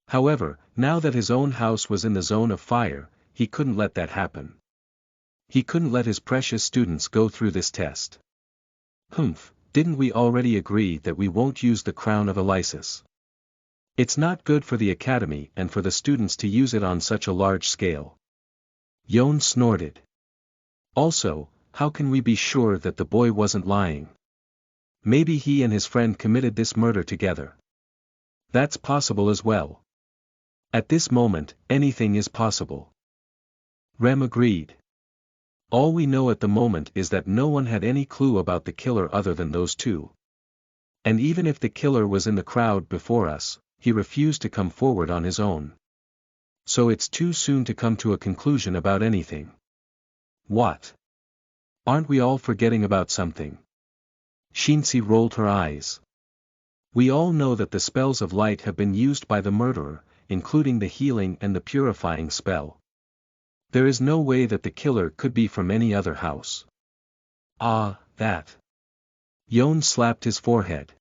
However, now that his own house was in the zone of fire, he couldn't let that happen. He couldn't let his precious students go through this test. Didn't we already agree that we won't use the Crown of Elysis? It's not good for the academy and for the students to use it on such a large scale. Yon snorted. Also, how can we be sure that the boy wasn't lying? Maybe he and his friend committed this murder together. That's possible as well. At this moment, anything is possible. Rem agreed. All we know at the moment is that no one had any clue about the killer other than those two. And even if the killer was in the crowd before us, he refused to come forward on his own. So it's too soon to come to a conclusion about anything. What? Aren't we all forgetting about something? Shinsi rolled her eyes. We all know that the spells of light have been used by the murderer, including the healing and the purifying spell. There is no way that the killer could be from any other house. Ah, that. Yon slapped his forehead.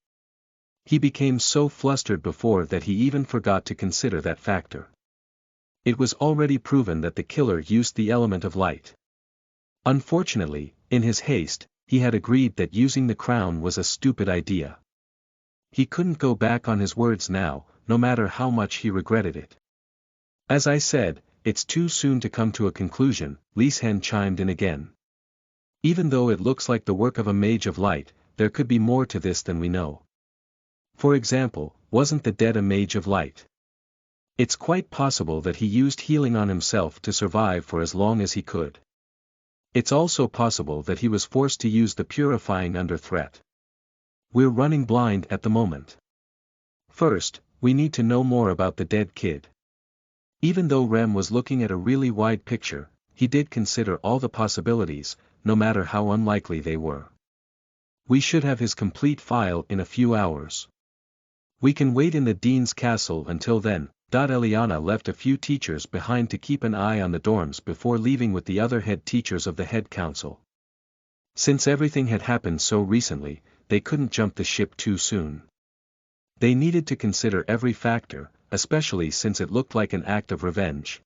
He became so flustered before that he even forgot to consider that factor. It was already proven that the killer used the element of light. Unfortunately, in his haste, he had agreed that using the crown was a stupid idea. He couldn't go back on his words now, no matter how much he regretted it. As I said, it's too soon to come to a conclusion, Lisen chimed in again. Even though it looks like the work of a mage of light, there could be more to this than we know. For example, wasn't the dead a mage of light? It's quite possible that he used healing on himself to survive for as long as he could. It's also possible that he was forced to use the purifying under threat. We're running blind at the moment. First, we need to know more about the dead kid. Even though Rem was looking at a really wide picture, he did consider all the possibilities, no matter how unlikely they were. We should have his complete file in a few hours. We can wait in the Dean's castle until then. Eliana left a few teachers behind to keep an eye on the dorms before leaving with the other head teachers of the head council. Since everything had happened so recently, they couldn't jump the ship too soon. They needed to consider every factor, especially since it looked like an act of revenge.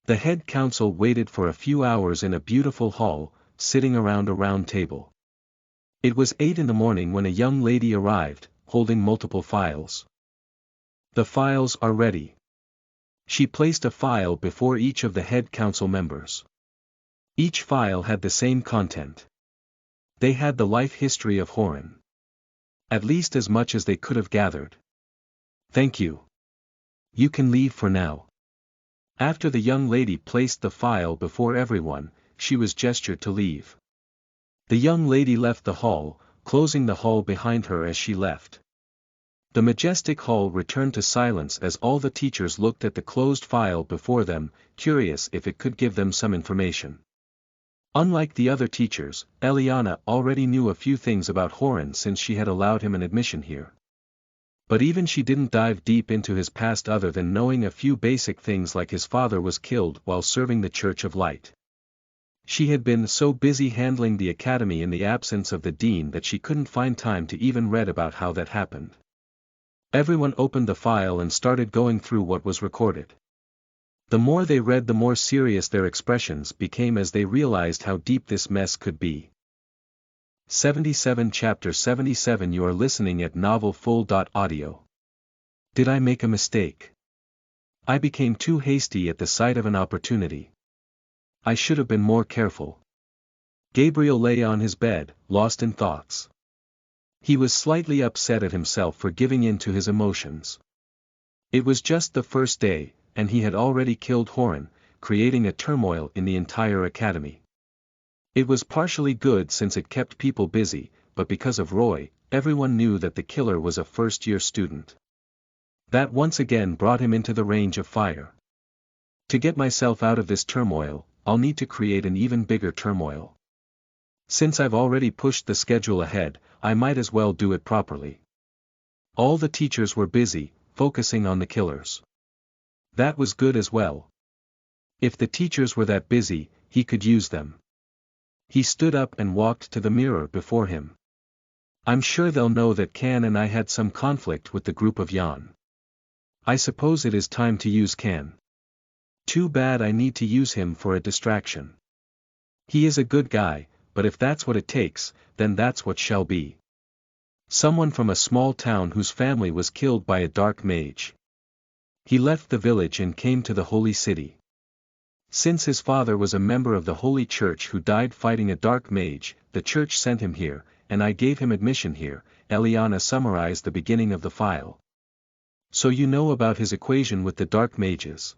The head council waited for a few hours in a beautiful hall, sitting around a round table. It was 8 in the morning when a young lady arrived, holding multiple files. The files are ready. She placed a file before each of the head council members. Each file had the same content. They had the life history of Horan. At least as much as they could have gathered. Thank you. You can leave for now. After the young lady placed the file before everyone, she was gestured to leave. The young lady left the hall, closing the hall behind her as she left. The majestic hall returned to silence as all the teachers looked at the closed file before them, curious if it could give them some information. Unlike the other teachers, Eliana already knew a few things about Horan since she had allowed him an admission here. But even she didn't dive deep into his past other than knowing a few basic things like his father was killed while serving the Church of Light. She had been so busy handling the academy in the absence of the dean that she couldn't find time to even read about how that happened. Everyone opened the file and started going through what was recorded. The more they read, the more serious their expressions became as they realized how deep this mess could be. 77 Chapter 77 You are listening at novelfull.audio. Did I make a mistake? I became too hasty at the sight of an opportunity. I should have been more careful. Gabriel lay on his bed, lost in thoughts. He was slightly upset at himself for giving in to his emotions. It was just the first day, and he had already killed Horan, creating a turmoil in the entire academy. It was partially good since it kept people busy, but because of Roy, everyone knew that the killer was a first-year student. That once again brought him into the range of fire. To get myself out of this turmoil, I'll need to create an even bigger turmoil. Since I've already pushed the schedule ahead, I might as well do it properly. All the teachers were busy, focusing on the killers. That was good as well. If the teachers were that busy, he could use them. He stood up and walked to the mirror before him. I'm sure they'll know that Can and I had some conflict with the group of Yan. I suppose it is time to use Can. Too bad I need to use him for a distraction. He is a good guy, but if that's what it takes, then that's what shall be. Someone from a small town whose family was killed by a dark mage. He left the village and came to the holy city. Since his father was a member of the Holy Church who died fighting a dark mage, the church sent him here, and I gave him admission here. Eliana summarized the beginning of the file. So you know about his equation with the dark mages.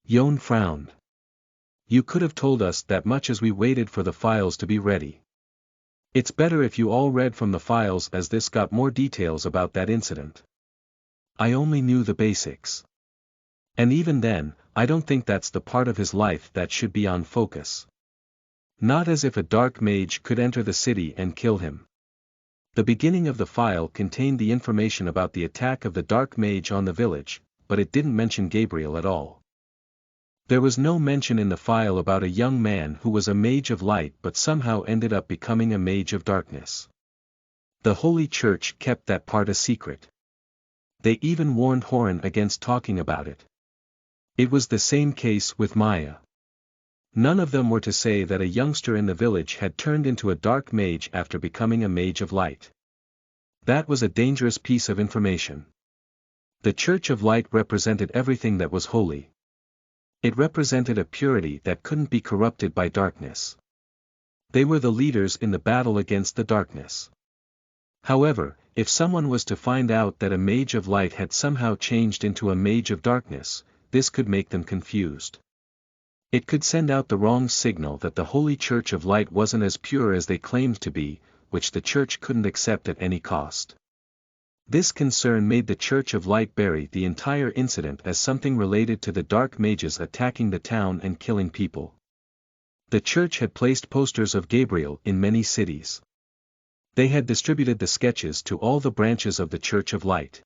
Yon frowned. You could have told us that much as we waited for the files to be ready. It's better if you all read from the files, as this got more details about that incident. I only knew the basics. And even then, I don't think that's the part of his life that should be on focus. Not as if a dark mage could enter the city and kill him. The beginning of the file contained the information about the attack of the dark mage on the village, but it didn't mention Gabriel at all. There was no mention in the file about a young man who was a mage of light but somehow ended up becoming a mage of darkness. The Holy Church kept that part a secret. They even warned Horan against talking about it. It was the same case with Maya. None of them were to say that a youngster in the village had turned into a dark mage after becoming a mage of light. That was a dangerous piece of information. The Church of Light represented everything that was holy. It represented a purity that couldn't be corrupted by darkness. They were the leaders in the battle against the darkness. However, if someone was to find out that a mage of light had somehow changed into a mage of darkness, this could make them confused. It could send out the wrong signal that the Holy Church of Light wasn't as pure as they claimed to be, which the Church couldn't accept at any cost. This concern made the Church of Light bury the entire incident as something related to the dark mages attacking the town and killing people. The Church had placed posters of Gabriel in many cities. They had distributed the sketches to all the branches of the Church of Light.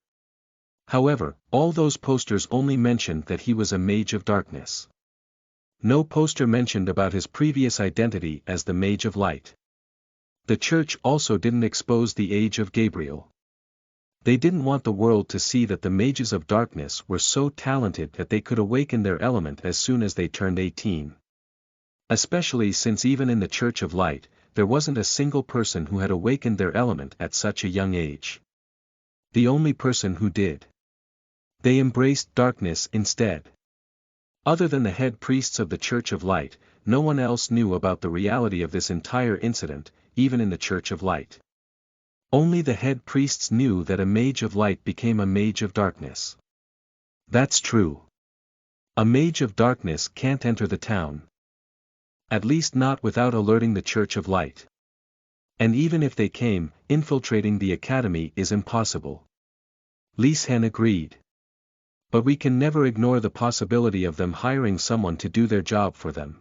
However, all those posters only mentioned that he was a mage of darkness. No poster mentioned about his previous identity as the Mage of Light. The Church also didn't expose the age of Gabriel. They didn't want the world to see that the mages of darkness were so talented that they could awaken their element as soon as they turned 18. Especially since even in the Church of Light, there wasn't a single person who had awakened their element at such a young age. The only person who did. They embraced darkness instead. Other than the head priests of the Church of Light, no one else knew about the reality of this entire incident, even in the Church of Light. Only the head priests knew that a mage of light became a mage of darkness. That's true. A mage of darkness can't enter the town. At least not without alerting the Church of Light. And even if they came, infiltrating the academy is impossible. Leeshen agreed. But we can never ignore the possibility of them hiring someone to do their job for them.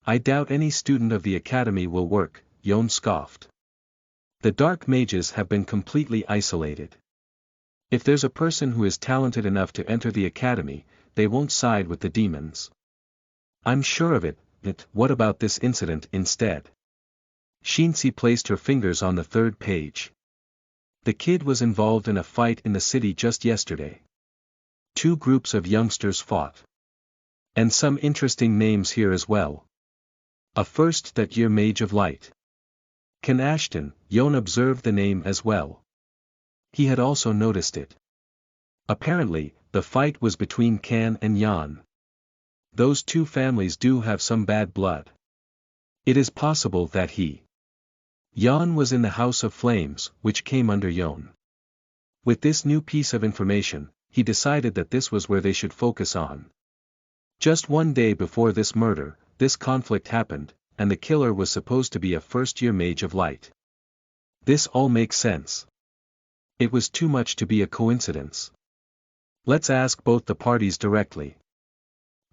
I doubt any student of the academy will work, Yon scoffed. The dark mages have been completely isolated. If there's a person who is talented enough to enter the academy, they won't side with the demons. I'm sure of it, but what about this incident instead? Shinsi placed her fingers on the third page. The kid was involved in a fight in the city just yesterday. 2 groups of youngsters fought. And some interesting names here as well. A first that year Mage of Light. Ken Ashton, Yon observed the name as well. He had also noticed it. Apparently, the fight was between Kan and Yan. Those 2 families do have some bad blood. It is possible that Yan was in the House of Flames, which came under Yon. With this new piece of information, he decided that this was where they should focus on. Just one day before this murder, this conflict happened, and the killer was supposed to be a first-year Mage of Light. This all makes sense. It was too much to be a coincidence. Let's ask both the parties directly.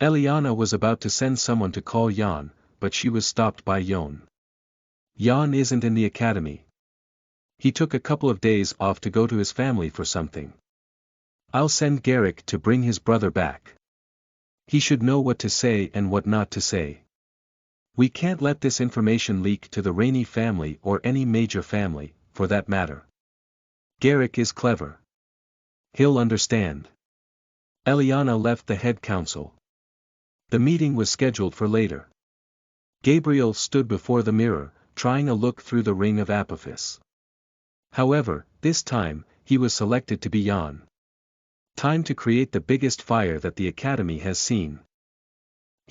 Eliana was about to send someone to call Yan, but she was stopped by Yon. Yan isn't in the academy. He took a couple of days off to go to his family for something. I'll send Garrick to bring his brother back. He should know what to say and what not to say. We can't let this information leak to the Rainey family or any major family, for that matter. Garrick is clever. He'll understand. Eliana left the head council. The meeting was scheduled for later. Gabriel stood before the mirror, trying a look through the ring of Apophis. However, this time, he was selected to be Yan. Time to create the biggest fire that the academy has seen.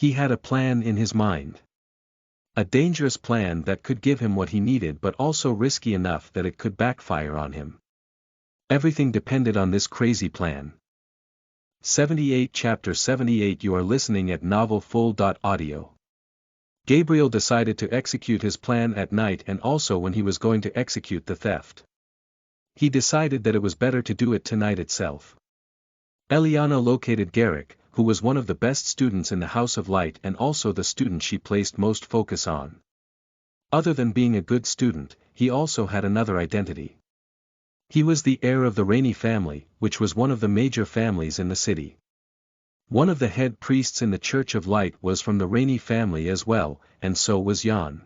He had a plan in his mind. A dangerous plan that could give him what he needed but also risky enough that it could backfire on him. Everything depended on this crazy plan. 78 Chapter 78 You are listening at novelfull.audio. Gabriel decided to execute his plan at night and also when he was going to execute the theft. He decided that it was better to do it tonight itself. Eliana located Garrick, who was one of the best students in the House of Light and also the student she placed most focus on. Other than being a good student, he also had another identity. He was the heir of the Rainey family, which was one of the major families in the city. One of the head priests in the Church of Light was from the Rainey family as well, and so was Jan.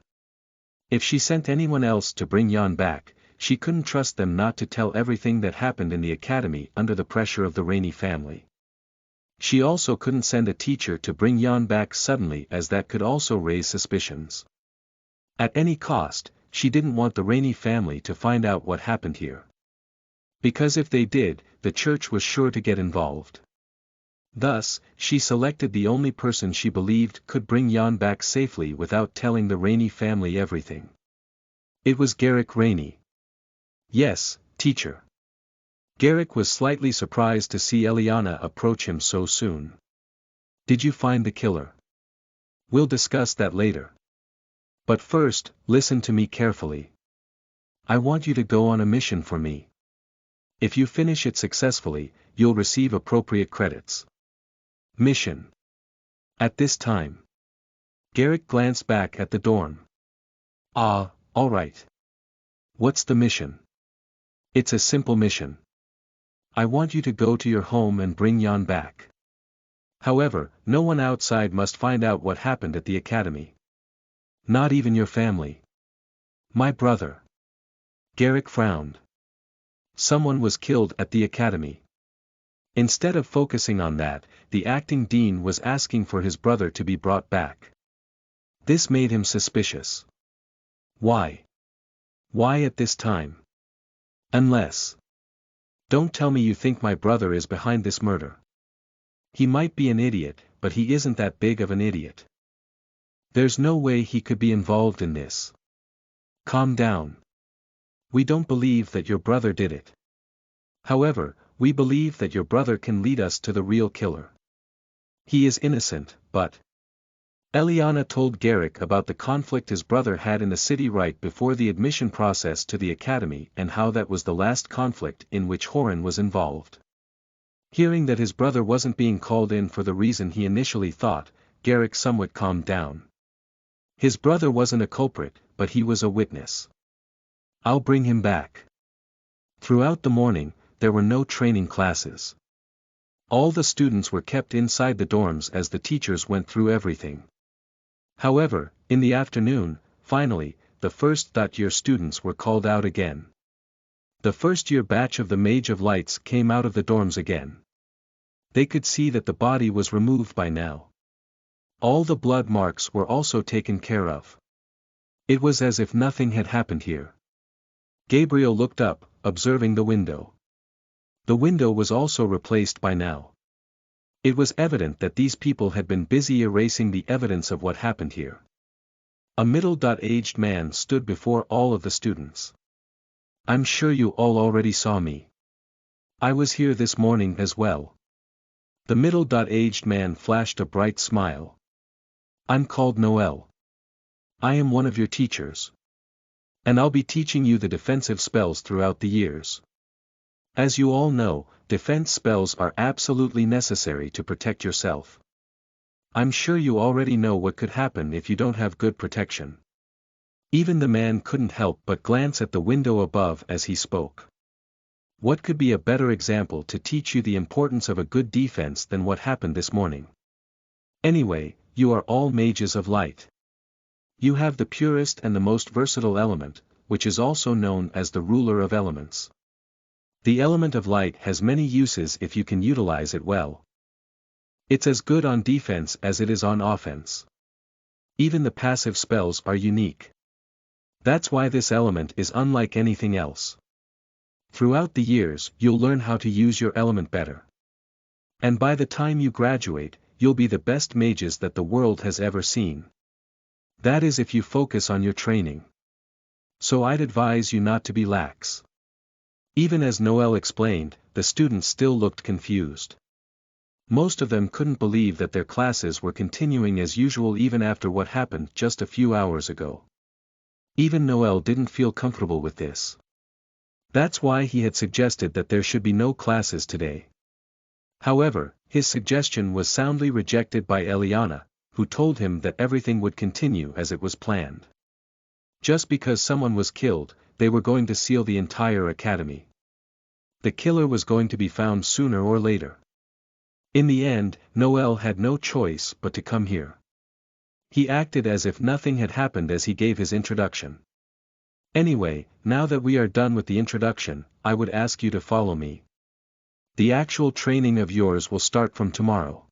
If she sent anyone else to bring Jan back, she couldn't trust them not to tell everything that happened in the academy under the pressure of the Rainey family. She also couldn't send a teacher to bring Jan back suddenly as that could also raise suspicions. At any cost, she didn't want the Rainey family to find out what happened here. Because if they did, the church was sure to get involved. Thus, she selected the only person she believed could bring Jan back safely without telling the Rainey family everything. It was Garrick Rainey. Yes, teacher. Garrick was slightly surprised to see Eliana approach him so soon. Did you find the killer? We'll discuss that later. But first, listen to me carefully. I want you to go on a mission for me. If you finish it successfully, you'll receive appropriate credits. Mission. At this time, Garrick glanced back at the dorm. All right. What's the mission? It's a simple mission. I want you to go to your home and bring Jan back. However, no one outside must find out what happened at the academy. Not even your family. My brother. Garrick frowned. Someone was killed at the academy. Instead of focusing on that, the acting dean was asking for his brother to be brought back. This made him suspicious. Why? Why at this time? Unless. Don't tell me you think my brother is behind this murder. He might be an idiot, but he isn't that big of an idiot. There's no way he could be involved in this. Calm down. We don't believe that your brother did it. However, we believe that your brother can lead us to the real killer. He is innocent, but... Eliana told Garrick about the conflict his brother had in the city right before the admission process to the academy and how that was the last conflict in which Horan was involved. Hearing that his brother wasn't being called in for the reason he initially thought, Garrick somewhat calmed down. His brother wasn't a culprit, but he was a witness. I'll bring him back. Throughout the morning, there were no training classes. All the students were kept inside the dorms as the teachers went through everything. However, in the afternoon, finally, the first-year students were called out again. The first-year batch of the Mage of Lights came out of the dorms again. They could see that the body was removed by now. All the blood marks were also taken care of. It was as if nothing had happened here. Gabriel looked up, observing the window. The window was also replaced by now. It was evident that these people had been busy erasing the evidence of what happened here. A middle-aged man stood before all of the students. I'm sure you all already saw me. I was here this morning as well. The middle-aged man flashed a bright smile. I'm called Noel. I am one of your teachers. And I'll be teaching you the defensive spells throughout the years. As you all know, defense spells are absolutely necessary to protect yourself. I'm sure you already know what could happen if you don't have good protection. Even the man couldn't help but glance at the window above as he spoke. What could be a better example to teach you the importance of a good defense than what happened this morning? Anyway, you are all mages of light. You have the purest and the most versatile element, which is also known as the ruler of elements. The element of light has many uses if you can utilize it well. It's as good on defense as it is on offense. Even the passive spells are unique. That's why this element is unlike anything else. Throughout the years, you'll learn how to use your element better. And by the time you graduate, you'll be the best mages that the world has ever seen. That is if you focus on your training. So I'd advise you not to be lax. Even as Noel explained, the students still looked confused. Most of them couldn't believe that their classes were continuing as usual even after what happened just a few hours ago. Even Noel didn't feel comfortable with this. That's why he had suggested that there should be no classes today. However, his suggestion was soundly rejected by Eliana, who told him that everything would continue as it was planned. Just because someone was killed, they were going to seal the entire academy. The killer was going to be found sooner or later. In the end, Noel had no choice but to come here. He acted as if nothing had happened as he gave his introduction. Anyway, now that we are done with the introduction, I would ask you to follow me. The actual training of yours will start from tomorrow.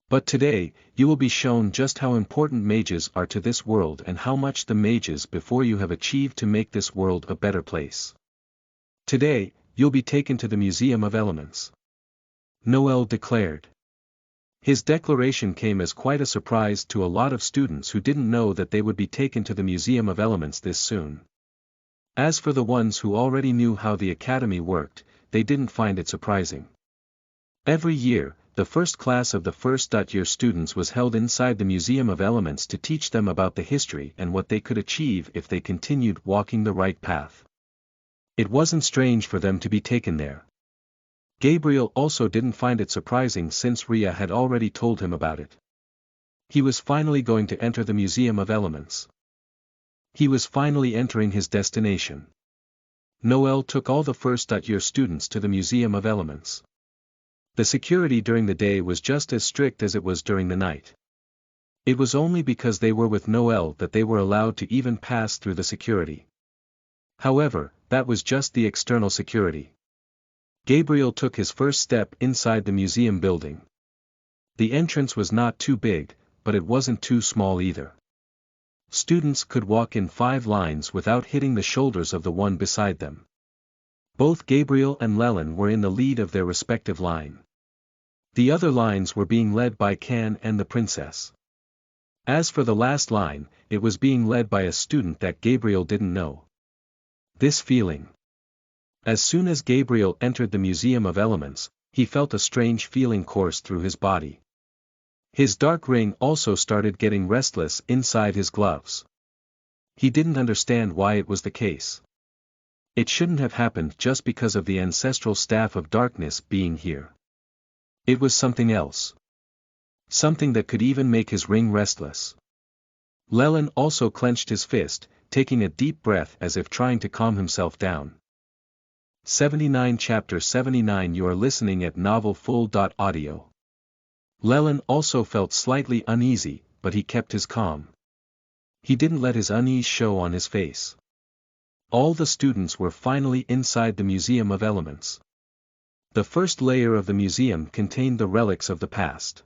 But today, you will be shown just how important mages are to this world and how much the mages before you have achieved to make this world a better place. Today, you'll be taken to the Museum of Elements. Noel declared. His declaration came as quite a surprise to a lot of students who didn't know that they would be taken to the Museum of Elements this soon. As for the ones who already knew how the academy worked, they didn't find it surprising. Every year, the first class of the first-year students was held inside the Museum of Elements to teach them about the history and what they could achieve if they continued walking the right path. It wasn't strange for them to be taken there. Gabriel also didn't find it surprising since Rhea had already told him about it. He was finally going to enter the Museum of Elements. He was finally entering his destination. Noel took all the first-year students to the Museum of Elements. The security during the day was just as strict as it was during the night. It was only because they were with Noel that they were allowed to even pass through the security. However, that was just the external security. Gabriel took his first step inside the museum building. The entrance was not too big, but it wasn't too small either. Students could walk in 5 lines without hitting the shoulders of the one beside them. Both Gabriel and Leland were in the lead of their respective line. The other lines were being led by Can and the princess. As for the last line, it was being led by a student that Gabriel didn't know. This feeling. As soon as Gabriel entered the Museum of Elements, he felt a strange feeling course through his body. His dark ring also started getting restless inside his gloves. He didn't understand why it was the case. It shouldn't have happened just because of the ancestral staff of darkness being here. It was something else. Something that could even make his ring restless. Leland also clenched his fist, taking a deep breath as if trying to calm himself down. 79 Chapter 79 You are listening at novelfull.audio. Leland also felt slightly uneasy, but he kept his calm. He didn't let his unease show on his face. All the students were finally inside the Museum of Elements. The first layer of the museum contained the relics of the past.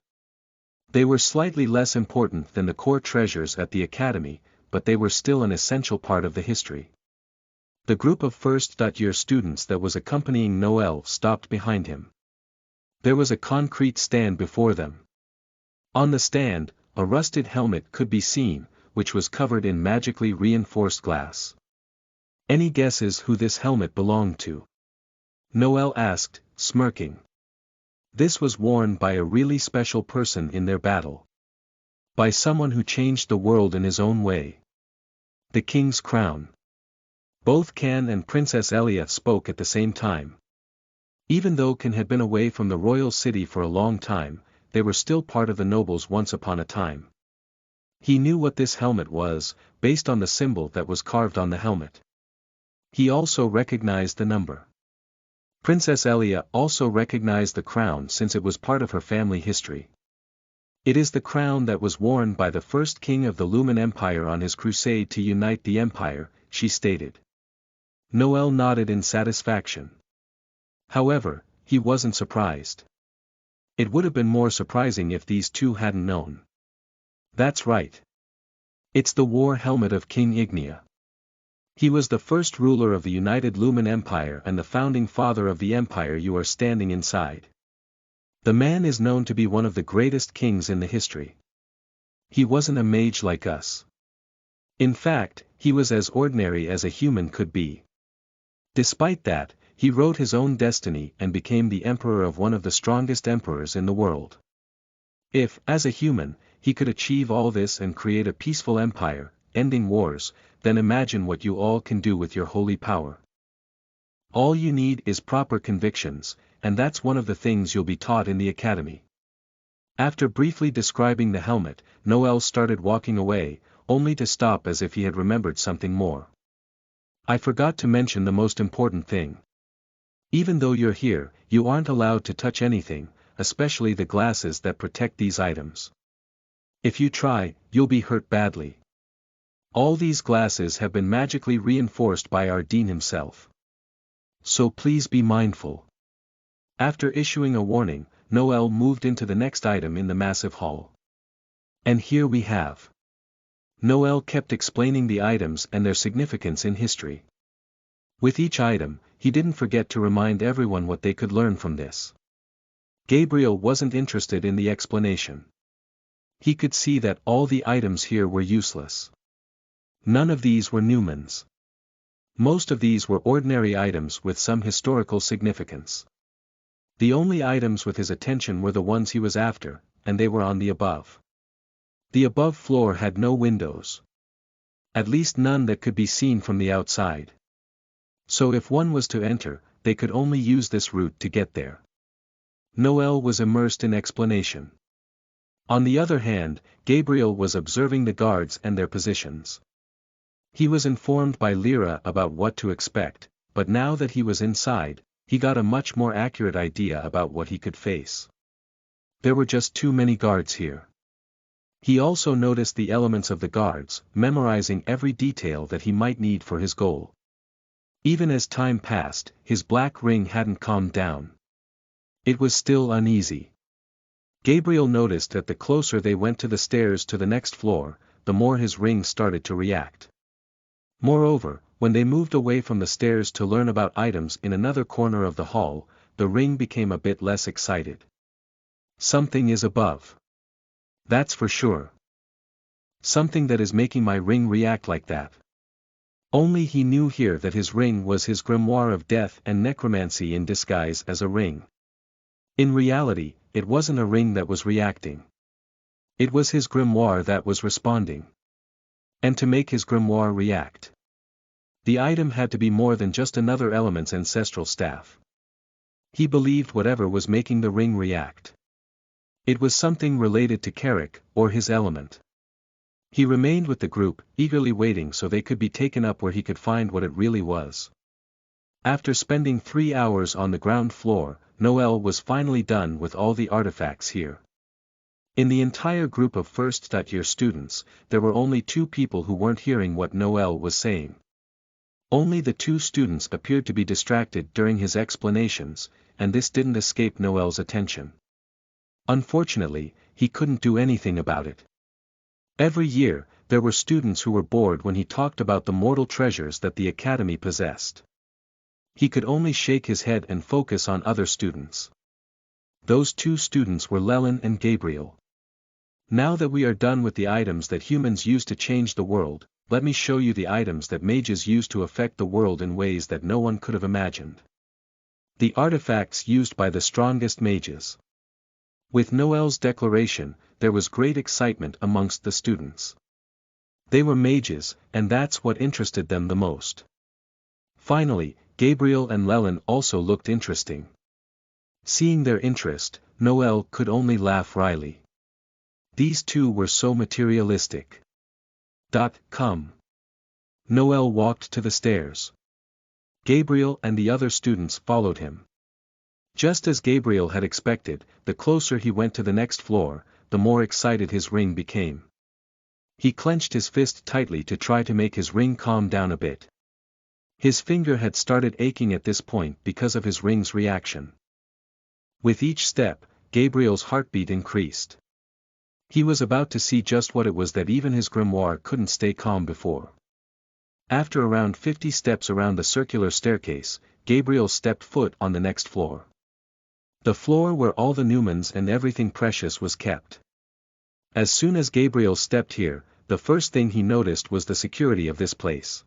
They were slightly less important than the core treasures at the academy, but they were still an essential part of the history. The group of first-year students that was accompanying Noel stopped behind him. There was a concrete stand before them. On the stand, a rusted helmet could be seen, which was covered in magically reinforced glass. Any guesses who this helmet belonged to? Noel asked, smirking. This was worn by a really special person in their battle. By someone who changed the world in his own way. The king's crown. Both Can and Princess Elia spoke at the same time. Even though Can had been away from the royal city for a long time, they were still part of the nobles once upon a time. He knew what this helmet was, based on the symbol that was carved on the helmet. He also recognized the number. Princess Elia also recognized the crown since it was part of her family history. It is the crown that was worn by the first king of the Lumen Empire on his crusade to unite the empire, she stated. Noel nodded in satisfaction. However, he wasn't surprised. It would have been more surprising if these two hadn't known. That's right. It's the war helmet of King Ignia. He was the first ruler of the United Lumen Empire and the founding father of the empire you are standing inside. The man is known to be one of the greatest kings in the history. He wasn't a mage like us. In fact, he was as ordinary as a human could be. Despite that, he wrote his own destiny and became the emperor of one of the strongest emperors in the world. If, as a human, he could achieve all this and create a peaceful empire, ending wars, then imagine what you all can do with your holy power. All you need is proper convictions, and that's one of the things you'll be taught in the academy. After briefly describing the helmet, Noel started walking away, only to stop as if he had remembered something more. I forgot to mention the most important thing. Even though you're here, you aren't allowed to touch anything, especially the glasses that protect these items. If you try, you'll be hurt badly. All these glasses have been magically reinforced by our dean himself. So please be mindful. After issuing a warning, Noel moved into the next item in the massive hall. And here we have. Noel kept explaining the items and their significance in history. With each item, he didn't forget to remind everyone what they could learn from this. Gabriel wasn't interested in the explanation. He could see that all the items here were useless. None of these were Newman's. Most of these were ordinary items with some historical significance. The only items with his attention were the ones he was after, and they were on the above. The above floor had no windows. At least none that could be seen from the outside. So if one was to enter, they could only use this route to get there. Noel was immersed in explanation. On the other hand, Gabriel was observing the guards and their positions. He was informed by Lyra about what to expect, but now that he was inside, he got a much more accurate idea about what he could face. There were just too many guards here. He also noticed the elements of the guards, memorizing every detail that he might need for his goal. Even as time passed, his black ring hadn't calmed down. It was still uneasy. Gabriel noticed that the closer they went to the stairs to the next floor, the more his ring started to react. Moreover, when they moved away from the stairs to learn about items in another corner of the hall, the ring became a bit less excited. Something is above. That's for sure. Something that is making my ring react like that. Only he knew here that his ring was his grimoire of death and necromancy in disguise as a ring. In reality, it wasn't a ring that was reacting. It was his grimoire that was responding. And to make his grimoire react, the item had to be more than just another element's ancestral staff. He believed whatever was making the ring react. It was something related to Carrick, or his element. He remained with the group, eagerly waiting so they could be taken up where he could find what it really was. After spending 3 hours on the ground floor, Noel was finally done with all the artifacts here. In the entire group of first-year students, there were only 2 people who weren't hearing what Noel was saying. Only the 2 students appeared to be distracted during his explanations, and this didn't escape Noel's attention. Unfortunately, he couldn't do anything about it. Every year, there were students who were bored when he talked about the mortal treasures that the academy possessed. He could only shake his head and focus on other students. Those 2 students were Leland and Gabriel. Now that we are done with the items that humans use to change the world, let me show you the items that mages use to affect the world in ways that no one could have imagined. The artifacts used by the strongest mages. With Noel's declaration, there was great excitement amongst the students. They were mages, and that's what interested them the most. Finally, Gabriel and Leland also looked interesting. Seeing their interest, Noel could only laugh wryly. These 2 were so materialistic. Come. Noel walked to the stairs. Gabriel and the other students followed him. Just as Gabriel had expected, the closer he went to the next floor, the more excited his ring became. He clenched his fist tightly to try to make his ring calm down a bit. His finger had started aching at this point because of his ring's reaction. With each step, Gabriel's heartbeat increased. He was about to see just what it was that even his grimoire couldn't stay calm before. After around 50 steps around the circular staircase, Gabriel stepped foot on the next floor. The floor where all the numens and everything precious was kept. As soon as Gabriel stepped here, the first thing he noticed was the security of this place.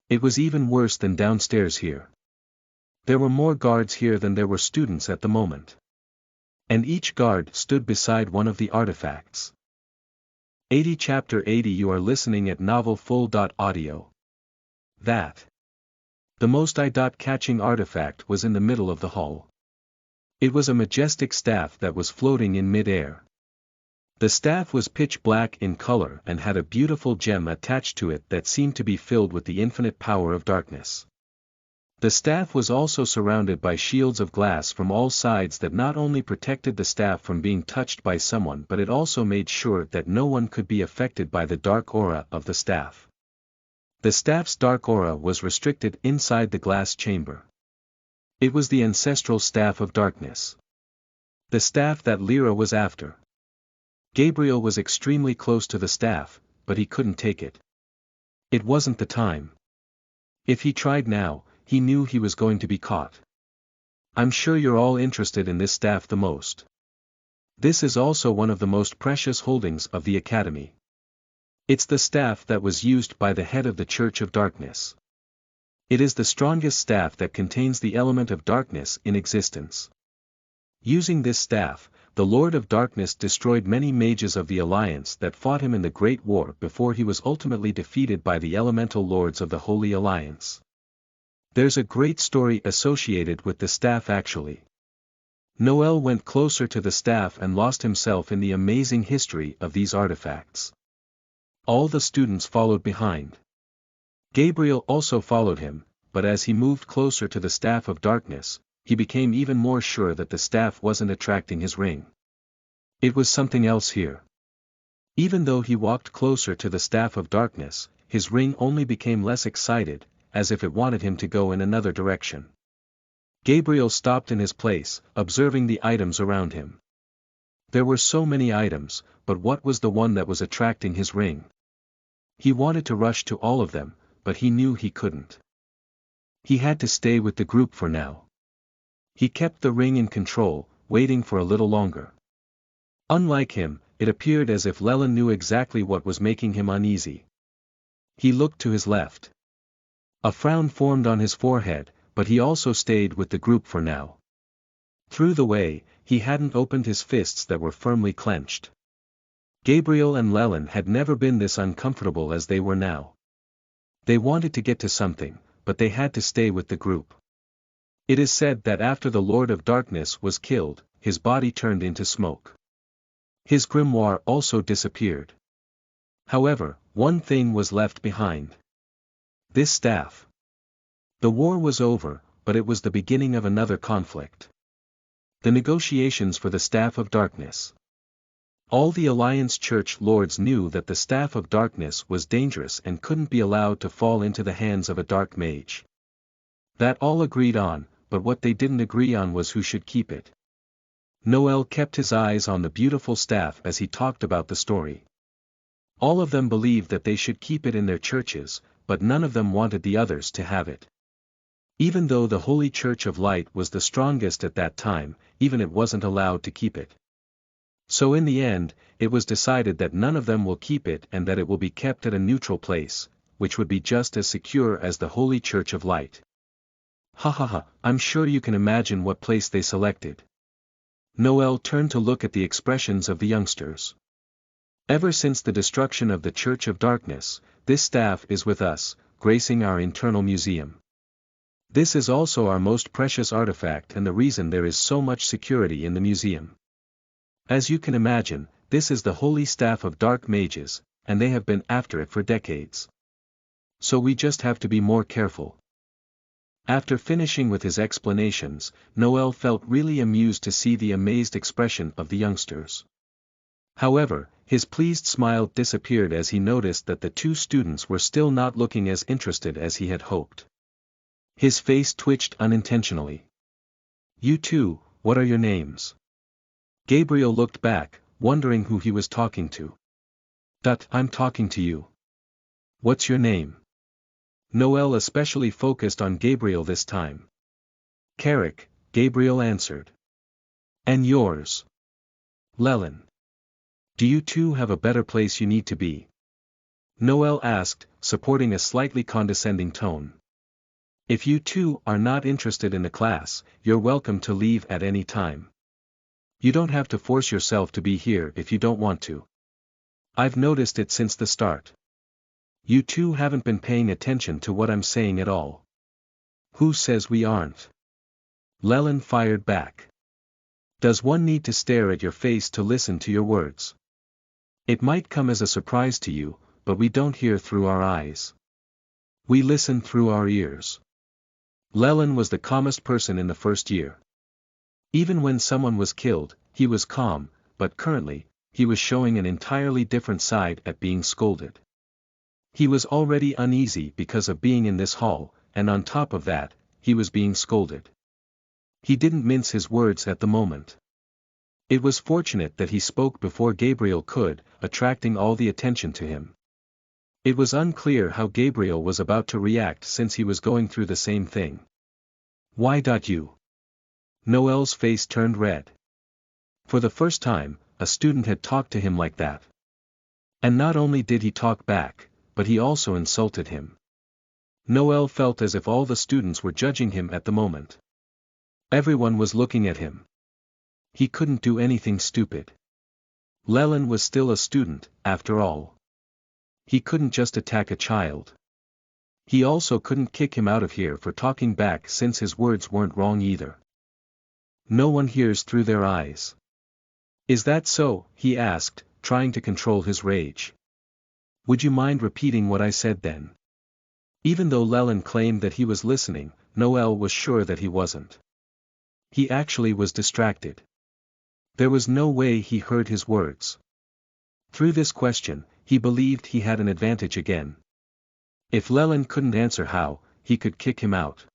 It was even worse than downstairs here. There were more guards here than there were students at the moment. And each guard stood beside one of the artifacts. 80 Chapter 80 You are listening at novelfull.audio. That. The most eye-catching artifact was in the middle of the hall. It was a majestic staff that was floating in mid-air. The staff was pitch black in color and had a beautiful gem attached to it that seemed to be filled with the infinite power of darkness. The staff was also surrounded by shields of glass from all sides that not only protected the staff from being touched by someone but it also made sure that no one could be affected by the dark aura of the staff. The staff's dark aura was restricted inside the glass chamber. It was the ancestral staff of darkness. The staff that Lyra was after. Gabriel was extremely close to the staff, but he couldn't take it. It wasn't the time. If he tried now, he knew he was going to be caught. I'm sure you're all interested in this staff the most. This is also one of the most precious holdings of the Academy. It's the staff that was used by the head of the Church of Darkness. It is the strongest staff that contains the element of darkness in existence. Using this staff, the Lord of Darkness destroyed many mages of the Alliance that fought him in the Great War before he was ultimately defeated by the elemental lords of the Holy Alliance. There's a great story associated with the staff actually. Noel went closer to the staff and lost himself in the amazing history of these artifacts. All the students followed behind. Gabriel also followed him, but as he moved closer to the staff of darkness, he became even more sure that the staff wasn't attracting his ring. It was something else here. Even though he walked closer to the staff of darkness, his ring only became less excited, as if it wanted him to go in another direction. Gabriel stopped in his place, observing the items around him. There were so many items, but what was the one that was attracting his ring? He wanted to rush to all of them, but he knew he couldn't. He had to stay with the group for now. He kept the ring in control, waiting for a little longer. Unlike him, it appeared as if Leland knew exactly what was making him uneasy. He looked to his left. A frown formed on his forehead, but he also stayed with the group for now. Through the way, he hadn't opened his fists that were firmly clenched. Gabriel and Leland had never been this uncomfortable as they were now. They wanted to get to something, but they had to stay with the group. It is said that after the Lord of Darkness was killed, his body turned into smoke. His grimoire also disappeared. However, one thing was left behind. This staff. The war was over, but it was the beginning of another conflict. The negotiations for the Staff of Darkness. All the Alliance Church lords knew that the Staff of Darkness was dangerous and couldn't be allowed to fall into the hands of a dark mage. That all agreed on, but what they didn't agree on was who should keep it. Noel kept his eyes on the beautiful staff as he talked about the story. All of them believed that they should keep it in their churches, but none of them wanted the others to have it. Even though the Holy Church of Light was the strongest at that time, even it wasn't allowed to keep it. So in the end, it was decided that none of them will keep it and that it will be kept at a neutral place, which would be just as secure as the Holy Church of Light. I'm sure you can imagine what place they selected. Noel turned to look at the expressions of the youngsters. Ever since the destruction of the Church of Darkness, this staff is with us, gracing our internal museum. This is also our most precious artifact and the reason there is so much security in the museum. As you can imagine, this is the Holy Staff of Dark Mages, and they have been after it for decades. So we just have to be more careful. After finishing with his explanations, Noel felt really amused to see the amazed expression of the youngsters. However, his pleased smile disappeared as he noticed that the two students were still not looking as interested as he had hoped. His face twitched unintentionally. You two, what are your names? Gabriel looked back, wondering who he was talking to. I'm talking to you. What's your name? Noel especially focused on Gabriel this time. Carrick, Gabriel answered. And yours? Lelin. Do you too have a better place you need to be? Noel asked, supporting a slightly condescending tone. If you two are not interested in the class, you're welcome to leave at any time. You don't have to force yourself to be here if you don't want to. I've noticed it since the start. You two haven't been paying attention to what I'm saying at all. Who says we aren't? Lelin fired back. Does one need to stare at your face to listen to your words? It might come as a surprise to you, but we don't hear through our eyes. We listen through our ears. Lelin was the calmest person in the first year. Even when someone was killed, he was calm, but currently, he was showing an entirely different side at being scolded. He was already uneasy because of being in this hall, and on top of that, he was being scolded. He didn't mince his words at the moment. It was fortunate that he spoke before Gabriel could, attracting all the attention to him. It was unclear how Gabriel was about to react since he was going through the same thing. Why you? Noel's face turned red. For the first time, a student had talked to him like that. And not only did he talk back, but he also insulted him. Noel felt as if all the students were judging him at the moment. Everyone was looking at him. He couldn't do anything stupid. Lelin was still a student, after all. He couldn't just attack a child. He also couldn't kick him out of here for talking back since his words weren't wrong either. No one hears through their eyes. Is that so? He asked, trying to control his rage. Would you mind repeating what I said then? Even though Lelin claimed that he was listening, Noel was sure that he wasn't. He actually was distracted. There was no way he heard his words. Through this question, he believed he had an advantage again. If Lelin couldn't answer how, he could kick him out.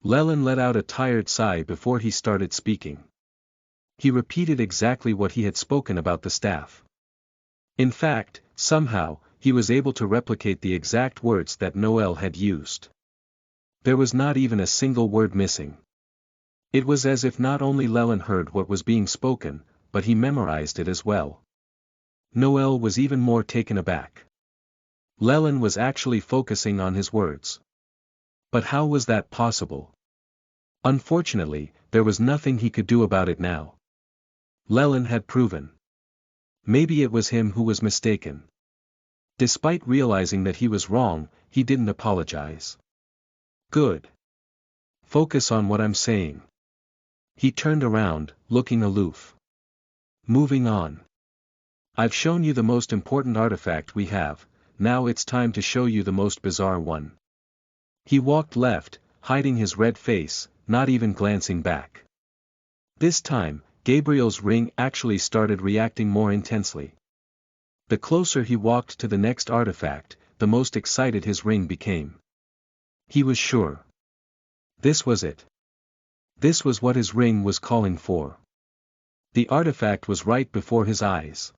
Lelin let out a tired sigh before he started speaking. He repeated exactly what he had spoken about the staff. In fact, somehow, he was able to replicate the exact words that Noel had used. There was not even a single word missing. It was as if not only Lelin heard what was being spoken, but he memorized it as well. Noel was even more taken aback. Lelin was actually focusing on his words. But how was that possible? Unfortunately, there was nothing he could do about it now. Lelin had proven. Maybe it was him who was mistaken. Despite realizing that he was wrong, he didn't apologize. Good. Focus on what I'm saying. He turned around, looking aloof. Moving on. I've shown you the most important artifact we have, now it's time to show you the most bizarre one. He walked left, hiding his red face, not even glancing back. This time, Gabriel's ring actually started reacting more intensely. The closer he walked to the next artifact, the most excited his ring became. He was sure. This was it. This was what his ring was calling for. The artifact was right before his eyes.